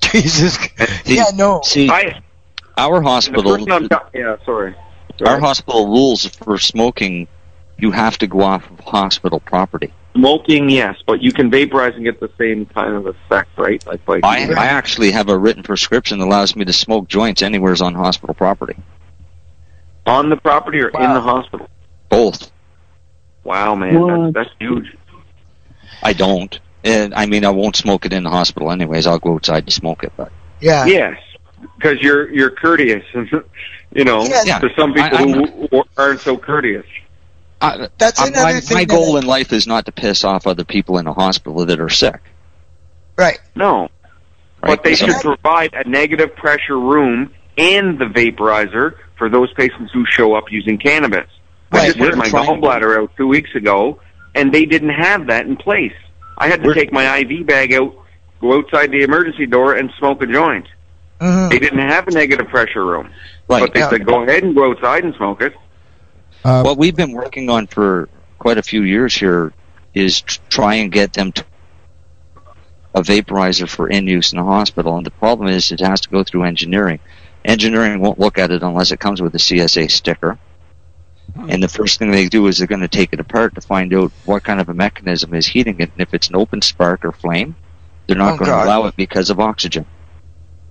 Jesus. See, our hospital. Our hospital rules for smoking, you have to go off of hospital property. Smoking, yes, but you can vaporize and get the same kind of effect, right? I actually have a written prescription that allows me to smoke joints anywhere on hospital property. On the property or in the hospital? Both. Wow, man, that's huge. I don't. And I mean, I won't smoke it in the hospital anyways. I'll go outside to smoke it, but yes, because you're courteous, to some people who aren't so courteous. That's another thing. My goal in life is not to piss off other people in a hospital that are sick. Right. No, right? But they should provide a negative pressure room and the vaporizer for those patients who show up using cannabis. I just had my gallbladder out 2 weeks ago, and they didn't have that in place. I had to take my IV bag out, go outside the emergency door, and smoke a joint. Mm-hmm. They didn't have a negative pressure room. But they said, go ahead and go outside and smoke it. What we've been working on for quite a few years here is try and get them to a vaporizer for in-use in the hospital. And the problem is it has to go through engineering. Engineering won't look at it unless it comes with a CSA sticker. And the first thing they do is they're going to take it apart to find out what kind of a mechanism is heating it. And if it's an open spark or flame, they're not going to allow it because of oxygen.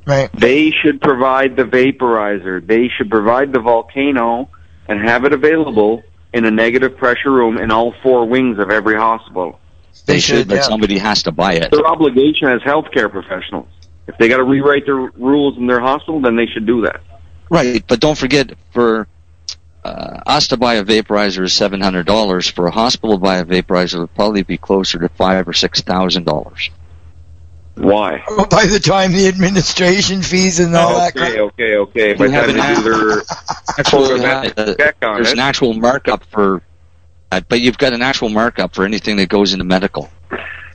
Right. They should provide the vaporizer. They should provide the volcano and have it available in a negative pressure room in all four wings of every hospital. They should, but somebody has to buy it. Their obligation as healthcare professionals. If they got to rewrite their rules in their hospital, then they should do that. Right, but don't forget, for us to buy a vaporizer is $700. For a hospital to buy a vaporizer, it would probably be closer to $5,000 or $6,000. Why? Oh, by the time the administration fees and all that. Okay. By the time they do their check on there's an actual markup for that, but you've got an actual markup for anything that goes into medical.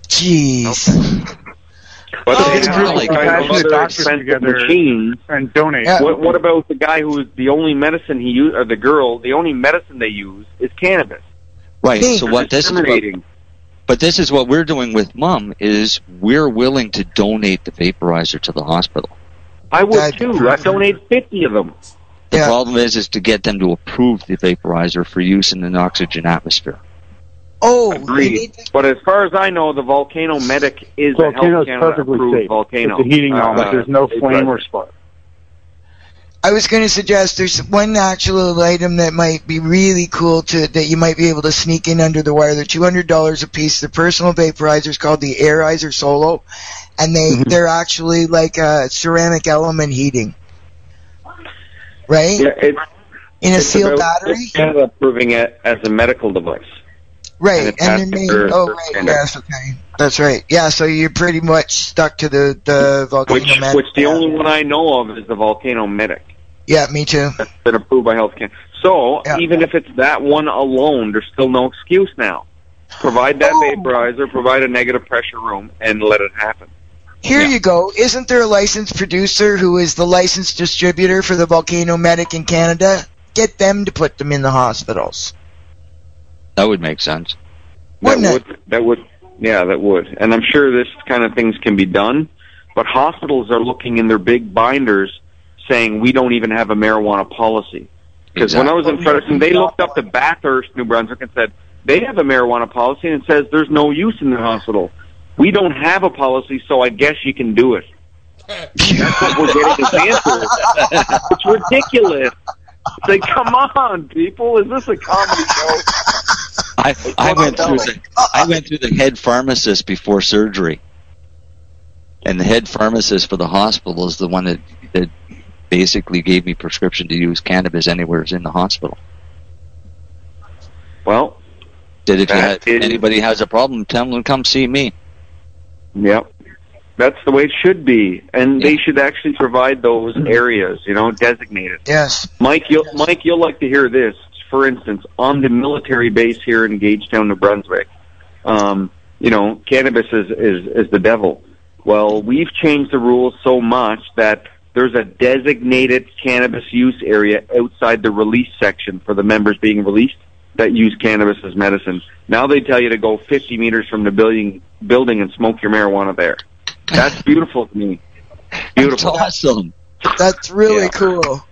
Jeez. Okay. But they have like other expensive machines and donate. Yeah. What about the guy who is the only medicine he used, or the girl, the only medicine they use is cannabis? Right. So what this is? But this is what we're doing with Mom, is we're willing to donate the vaporizer to the hospital. I would too. I'd donate 50 of them. The problem is to get them to approve the vaporizer for use in an oxygen atmosphere. Oh, agreed. But as far as I know, the Volcano Medic is a Health Canada approved volcano. It's a heating element. There's no flame or spark. I was going to suggest there's one actual item that might be really cool that you might be able to sneak in under the wire. They're $200 a piece. They're personal vaporizers called the Airizer Solo, and they're actually like ceramic element heating, right? Yeah, in a sealed battery. Canada approving it as a medical device. Right, and then yes, okay, that's right. Yeah, so you're pretty much stuck to the Volcano Medic. Which the only one I know of is the Volcano Medic. Yeah, me too. That's been approved by Health Canada. So, even if it's that one alone, there's still no excuse now. Provide that vaporizer, provide a negative pressure room, and let it happen. Here you go. Isn't there a licensed producer who is the licensed distributor for the Volcano Medic in Canada? Get them to put them in the hospitals. That would make sense. That would. And I'm sure this kind of things can be done, but hospitals are looking in their big binders saying we don't even have a marijuana policy. Because when I was in Fredericton, they looked up to Bathurst, New Brunswick, and said they have a marijuana policy, and it says there's no use in the hospital. We don't have a policy, so I guess you can do it. That's what we're getting as answers. It's ridiculous. It's like, come on, people, is this a comedy show? I went through the head pharmacist before surgery, and the head pharmacist for the hospital is the one that basically gave me prescription to use cannabis anywhere in the hospital. Well, if anybody has a problem, tell them to come see me. Yep. That's the way it should be, and they should actually provide those areas, designated. Yes. Mike, you'll like to hear this. For instance, on the military base here in Gagetown, New Brunswick, cannabis is the devil. Well, we've changed the rules so much that there's a designated cannabis use area outside the release section for the members being released that use cannabis as medicine. Now they tell you to go 50 meters from the building and smoke your marijuana there. That's beautiful to me. Beautiful. That's awesome. That's really cool.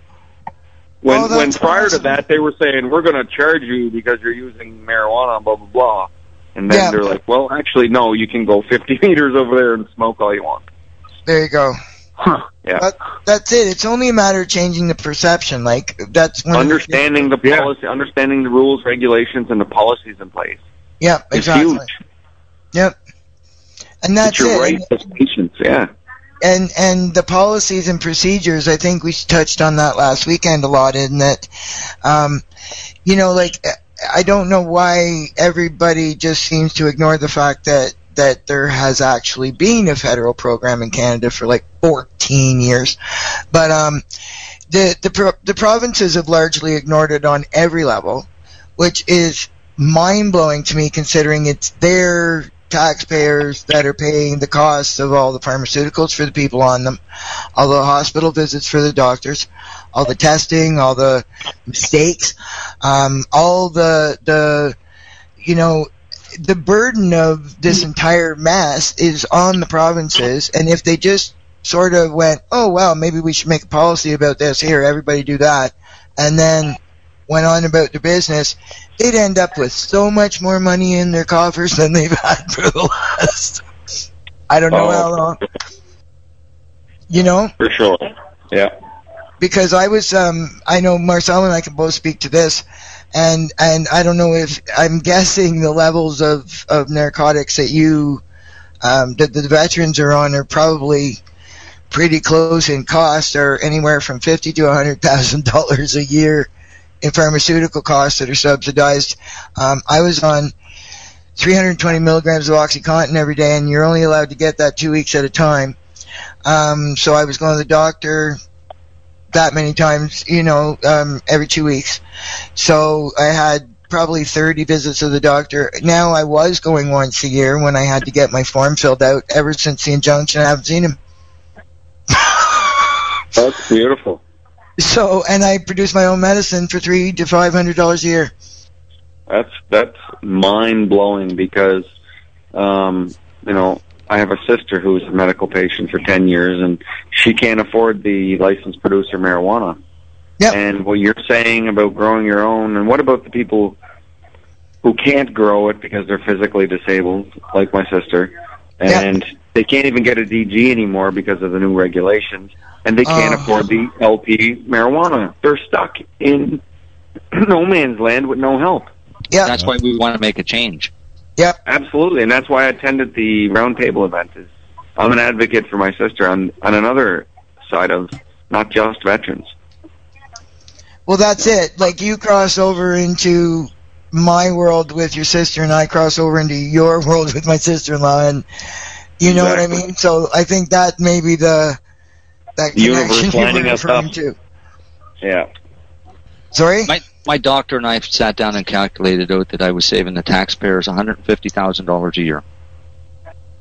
When prior to that, they were saying, we're going to charge you because you're using marijuana, blah, blah, blah. And then they're like, well, actually, no, you can go 50 meters over there and smoke all you want. There you go. Huh. Yeah. That's it. It's only a matter of changing the perception. Like, that's understanding the policy, understanding the rules, regulations, and the policies in place. Yep, exactly. It's huge. Yep. And that's your right as patients, yeah. And the policies and procedures, I think we touched on that last weekend a lot, in that, I don't know why everybody just seems to ignore the fact that there has actually been a federal program in Canada for like 14 years. But the provinces have largely ignored it on every level, which is mind-blowing to me, considering it's their taxpayers that are paying the costs of all the pharmaceuticals for the people on them, all the hospital visits for the doctors, all the testing, all the mistakes, all the burden of this entire mess is on the provinces. And if they just sort of went, oh, well, maybe we should make a policy about this here, everybody do that, and then went on about their business, they'd end up with so much more money in their coffers than they've had for the last, I don't know how long. For sure. Yeah. because I was, I know Marcel and I can both speak to this, and I don't know if, I'm guessing the levels of narcotics that you, that the veterans are on are probably pretty close in cost, or anywhere from $50,000 to $100,000 a year in pharmaceutical costs that are subsidized. I was on 320 milligrams of OxyContin every day, and you're only allowed to get that 2 weeks at a time. So I was going to the doctor that many times, every 2 weeks. So I had probably 30 visits to the doctor. Now I was going once a year when I had to get my form filled out. Ever since the injunction, I haven't seen him. That's beautiful. So, and I produce my own medicine for $300 to $500 a year. That's mind blowing because, I have a sister who's a medical patient for 10 years, and she can't afford the licensed producer marijuana. Yep. And what you're saying about growing your own, and what about the people who can't grow it because they're physically disabled, like my sister, and they can't even get a DG anymore because of the new regulations, and they can't afford the LP marijuana. They're stuck in no man's land with no help. Yeah. That's why we want to make a change. Yeah, absolutely, and that's why I attended the roundtable event. I'm an advocate for my sister on another side of not just veterans. Well, that's it. Like, you cross over into my world with your sister, and I cross over into your world with my sister-in-law, and you know what I mean? So I think that may be that connection you were referring to. Yeah. Sorry? My doctor and I sat down and calculated out that I was saving the taxpayers $150,000 a year.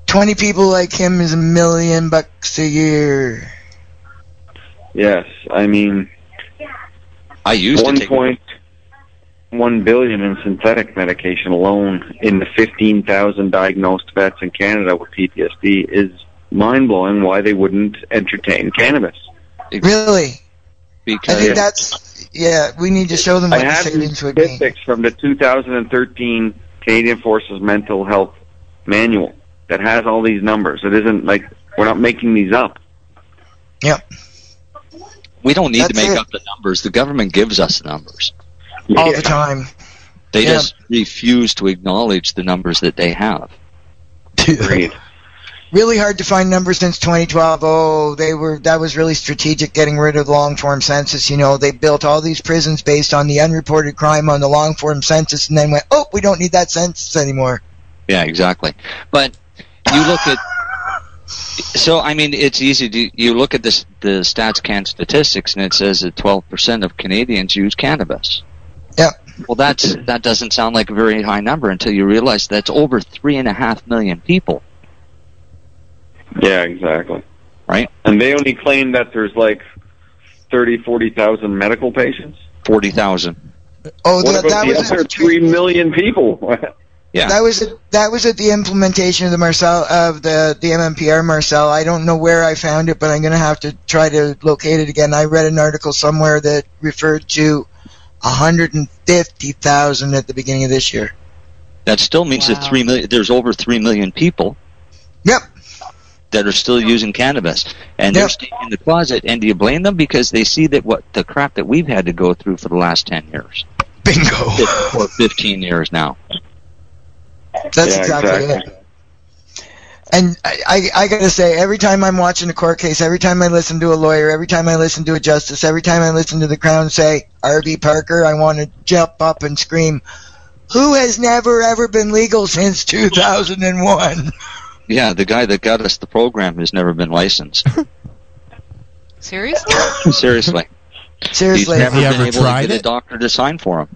20 people like him is $1 million a year. Yes, I mean, I used $1.1 billion in synthetic medication alone in the 15,000 diagnosed vets in Canada with PTSD is mind blowing. Why they wouldn't entertain cannabis? Really? Because I think that's. Yeah, we need to show them what the savings would be. I have statistics from the 2013 Canadian Forces Mental Health Manual that has all these numbers. It isn't like we're not making these up. Yep. We don't need to make up the numbers. The government gives us the numbers. All the time. They just refuse to acknowledge the numbers that they have. Agreed. Really hard to find numbers since 2012. That was really strategic, getting rid of the long-form census. They built all these prisons based on the unreported crime on the long-form census, and then went, we don't need that census anymore. Yeah, exactly. But you look at, so I mean, it's easy to, you look at the StatsCan statistics, and it says that 12% of Canadians use cannabis. Yeah. Well, that doesn't sound like a very high number until you realize that's over 3.5 million people. Yeah, exactly. Right? And they only claim that there's like 40,000 medical patients? 40,000. Oh, what about the other 3 million people? Yeah. That was at the implementation of the MMPR, Marcel. I don't know where I found it, but I'm going to have to try to locate it again. I read an article somewhere that referred to 150,000 at the beginning of this year. That still means that 3 million. There's over 3 million people. Yep. That are still using cannabis, and they're staying in the closet. And do you blame them? Because they see that the crap that we've had to go through for the last 10 years. Bingo. Or 15 years now. That's exactly it. And I got to say, every time I'm watching a court case, every time I listen to a lawyer, every time I listen to a justice, every time I listen to the Crown say, R.V. Parker, I want to jump up and scream, who has never ever been legal since 2001? Yeah, the guy that got us the program has never been licensed. Seriously? Seriously. He's never been able to get a doctor to sign for him.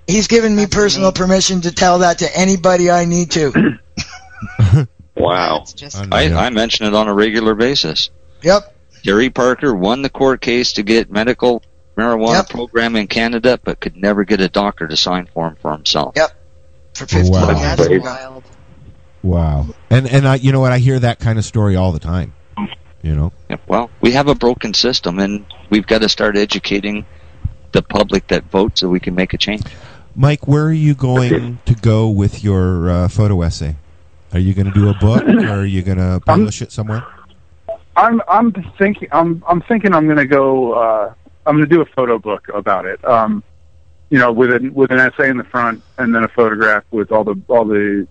He's given me personal permission to tell that to anybody I need to. Wow. I mention it on a regular basis. Yep. Gary Parker won the court case to get medical marijuana program in Canada, but could never get a doctor to sign for him for himself. Yep. For 15 years. That's wild. Wow. And I, you know what, I hear that kind of story all the time. Yeah, well, we have a broken system, and we've got to start educating the public that votes so we can make a change. Mike, where are you going to go with your photo essay? Are you going to do a book, or are you going to publish it somewhere? I'm thinking I'm going to go gonna do a photo book about it. With an essay in the front and then a photograph with all the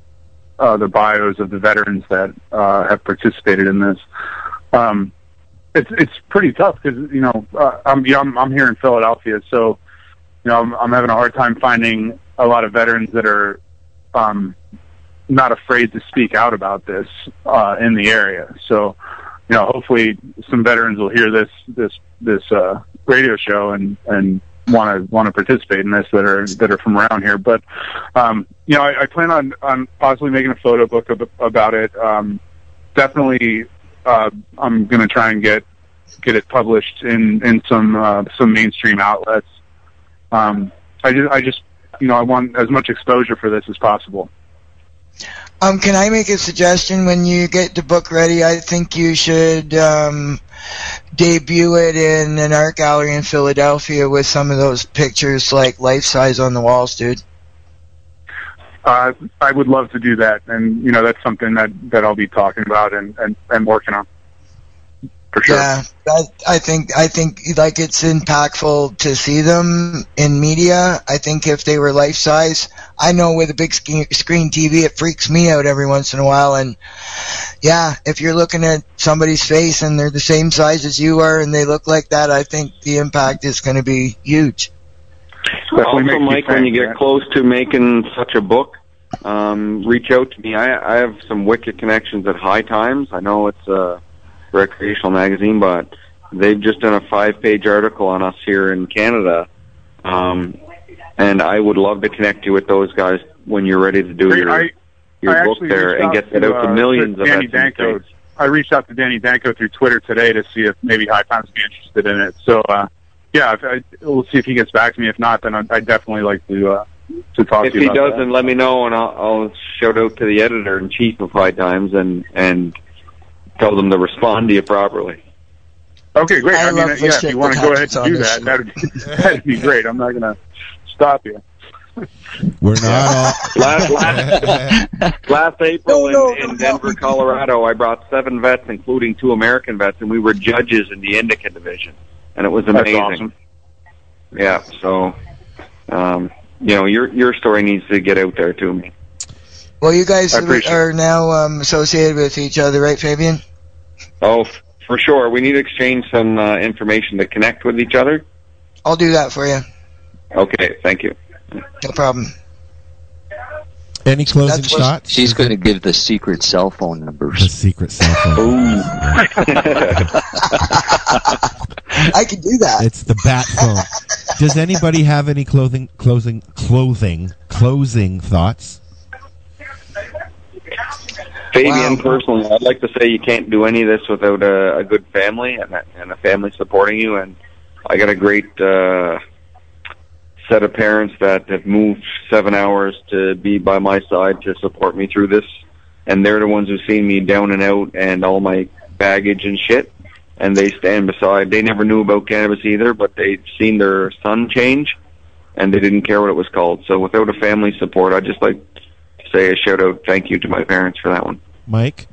bios of the veterans that have participated in this. It's pretty tough because I'm here in Philadelphia, so I'm having a hard time finding a lot of veterans that are not afraid to speak out about this in the area. So hopefully some veterans will hear this radio show and want to participate in this that are from around here. But I plan on possibly making a photo book about it. Definitely, I'm going to try and get it published in some mainstream outlets. I want as much exposure for this as possible. Can I make a suggestion? When you get the book ready, I think you should debut it in an art gallery in Philadelphia with some of those pictures like life-size on the walls, dude. I would love to do that, and that's something that I'll be talking about and working on. For sure. Yeah, I think like it's impactful to see them in media. I think if they were life size, I know with a big screen TV, it freaks me out every once in a while. And yeah, if you're looking at somebody's face and they're the same size as you are and they look like that, I think the impact is going to be huge. Also, Mike, when you get close to making such a book, reach out to me. I have some wicked connections at High Times. I know it's a recreational magazine, but they've just done a 5-page article on us here in Canada, and I would love to connect you with those guys when you're ready to do your book there and get that out to millions of veterans. I reached out to Danny Danko through Twitter today to see if maybe High Times would be interested in it. So we'll see if he gets back to me. If not, then I'd definitely like to talk to you about that. If he doesn't, let me know, and I'll shout out to the editor-in-chief of High Times and tell them to respond to you properly. Okay, great. I mean, if you want to go ahead and do that, that'd be great. I'm not going to stop you. We're not all... Last April in Denver, Colorado, I brought 7 vets, including 2 American vets, and we were judges in the Indica division, and it was amazing. That's awesome. Yeah, so your story needs to get out there to me. Well, you guys are now associated with each other, right, Fabian? Oh, for sure. We need to exchange some information to connect with each other. I'll do that for you. Okay, thank you. No problem. Any closing thoughts? She's going to give the secret cell phone numbers. The secret cell phone. Ooh. I can do that. It's the bat phone. Does anybody have any closing thoughts? Fabian, personally, I'd like to say you can't do any of this without a good family and a family supporting you. And I got a great set of parents that have moved 7 hours to be by my side to support me through this. And they're the ones who've seen me down and out and all my baggage and shit. And they stand beside. They never knew about cannabis either, but they'd seen their son change, and they didn't care what it was called. So without a family support, I'd just like say a shout-out thank you to my parents for that one. Mike?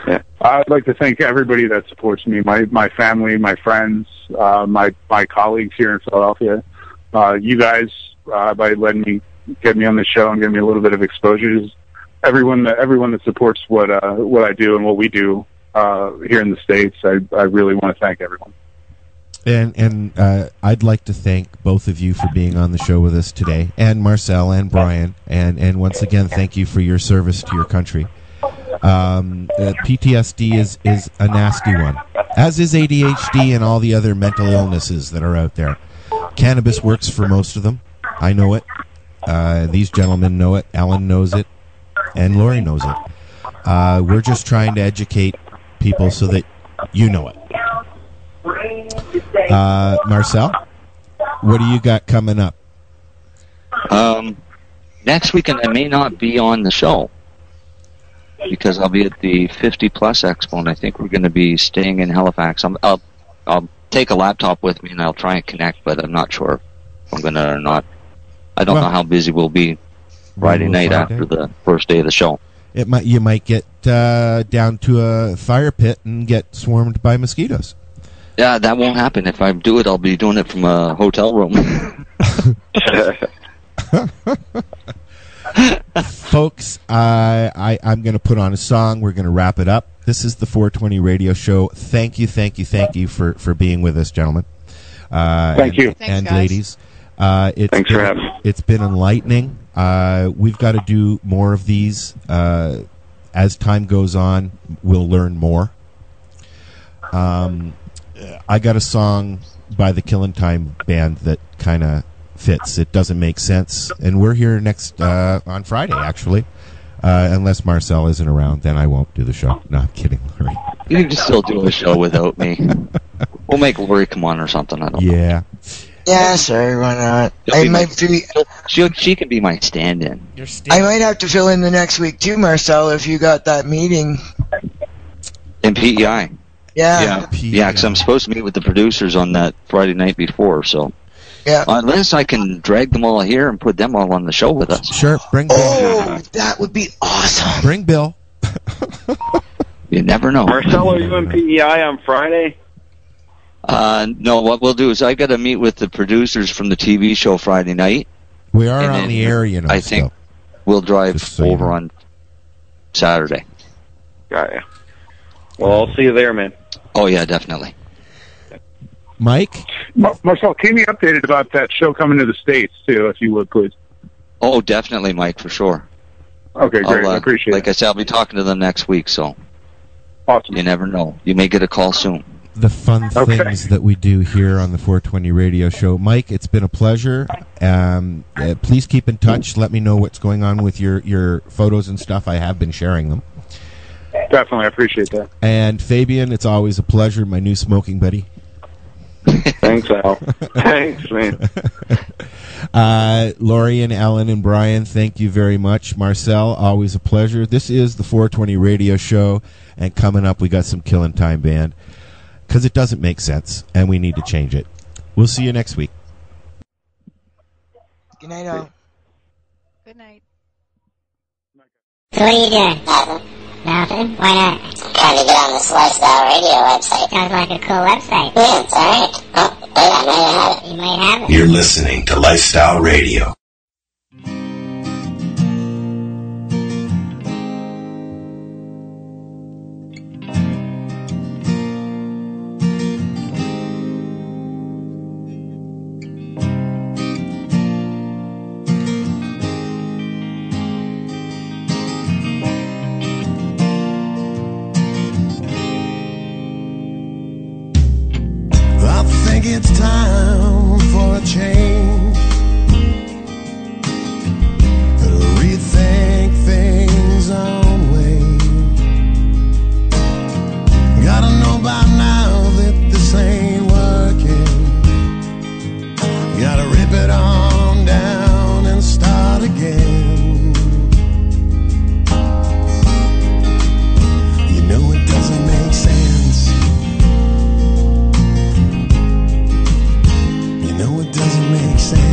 Yeah. I'd like to thank everybody that supports me, my family, my friends, my colleagues here in Philadelphia. You guys, by get me on the show and give me a little bit of exposure. Just everyone that supports what I do and what we do here in the States, I really want to thank everyone. And I'd like to thank both of you for being on the show with us today, and Marcel and Brian, and once again, thank you for your service to your country. PTSD is a nasty one, as is ADHD and all the other mental illnesses that are out there. Cannabis works for most of them. I know it. These gentlemen know it. Alan knows it. And Laurie knows it. We're just trying to educate people so that you know it. Marcel, what do you got coming up? Next weekend I may not be on the show because I'll be at the 50 Plus Expo, and I think we're going to be staying in Halifax. I'll take a laptop with me and I'll try and connect, but I'm not sure if I'm going to or not. I don't know how busy we'll be Friday night after the first day of the show. You might get down to a fire pit and get swarmed by mosquitoes. Yeah, that won't happen. If I do it, I'll be doing it from a hotel room. Folks, I'm going to put on a song. We're going to wrap it up. This is the 420 Radio Show. Thank you for being with us, gentlemen. Thank you. And Thanks, ladies. Thanks for having me. It's been enlightening. We've got to do more of these. As time goes on, we'll learn more. I got a song by the Killin' Time Band that kind of fits. It doesn't make sense. And we're here next on Friday, actually. Unless Marcel isn't around, then I won't do the show. No, I'm kidding, Laurie. You can still do a show without me. We'll make Laurie come on or something. I don't know. Yeah. Yeah, sorry, why not? She can be my stand-in. I might have to fill in the next week too, Marcel, if you got that meeting. In PEI. Yeah. Yeah, because I'm supposed to meet with the producers on that Friday night before, so. Yeah. Unless I can drag them all here and put them all on the show with us. Sure, bring Bill. Oh, that would be awesome. Bring Bill. You never know. Marcel, are you in PEI on Friday? No, what we'll do is I got to meet with the producers from the TV show Friday night. We are on the air, you know. I think we'll drive over on Saturday. Got ya. Well, I'll see you there, man. Oh, yeah, definitely. Mike? Marcel, keep me updated about that show coming to the States, too, if you would, please. Oh, definitely, Mike, for sure. Okay, great. I appreciate it. Like I said, I'll be talking to them next week, so. Awesome. You never know. You may get a call soon. The fun things that we do here on the 420 Radio Show. Mike, it's been a pleasure. Please keep in touch. Let me know what's going on with your photos and stuff. I have been sharing them. Definitely, I appreciate that. And Fabian, it's always a pleasure, my new smoking buddy. Thanks, Al. Thanks, man. Laurie and Ellen and Brian, thank you very much. Marcel, always a pleasure. This is the 420 Radio Show, and coming up, we got some Killin' Time Band, because it doesn't make sense, and we need to change it. We'll see you next week. Good night, all. Good night. So what are you doing? Nothing? Why not? Trying to get on this Lifestyle Radio website. Sounds like a cool website. Yeah, it's alright. Oh, wait, I might have it. You might have it. You're listening to Lifestyle Radio. It's time for a change, to rethink things our way. Gotta know by now that this ain't working. Gotta rip it on down and start again. You know it doesn't make sense. No, it doesn't make sense.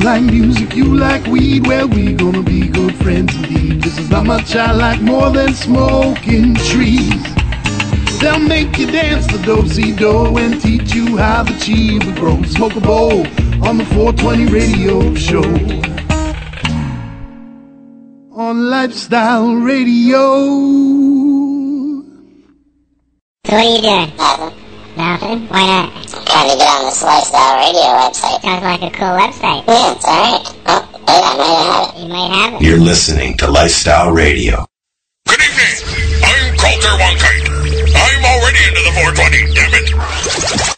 like music, you like weed, well, we gonna be good friends indeed. This is not much I like more than smoking trees. They'll make you dance the do-si-do and teach you how the chiva grows. Smoke a bowl on the 420 radio show. On Lifestyle Radio. So what are you doing? Nothing? Why not? Trying to get on this Lifestyle Radio website. Sounds like a cool website. Yeah, it's alright. Oh, wait, I might have it. You might have it. You're listening to Lifestyle Radio. Good evening. I'm Coulter Wonkite. I'm already into the 420, damn it.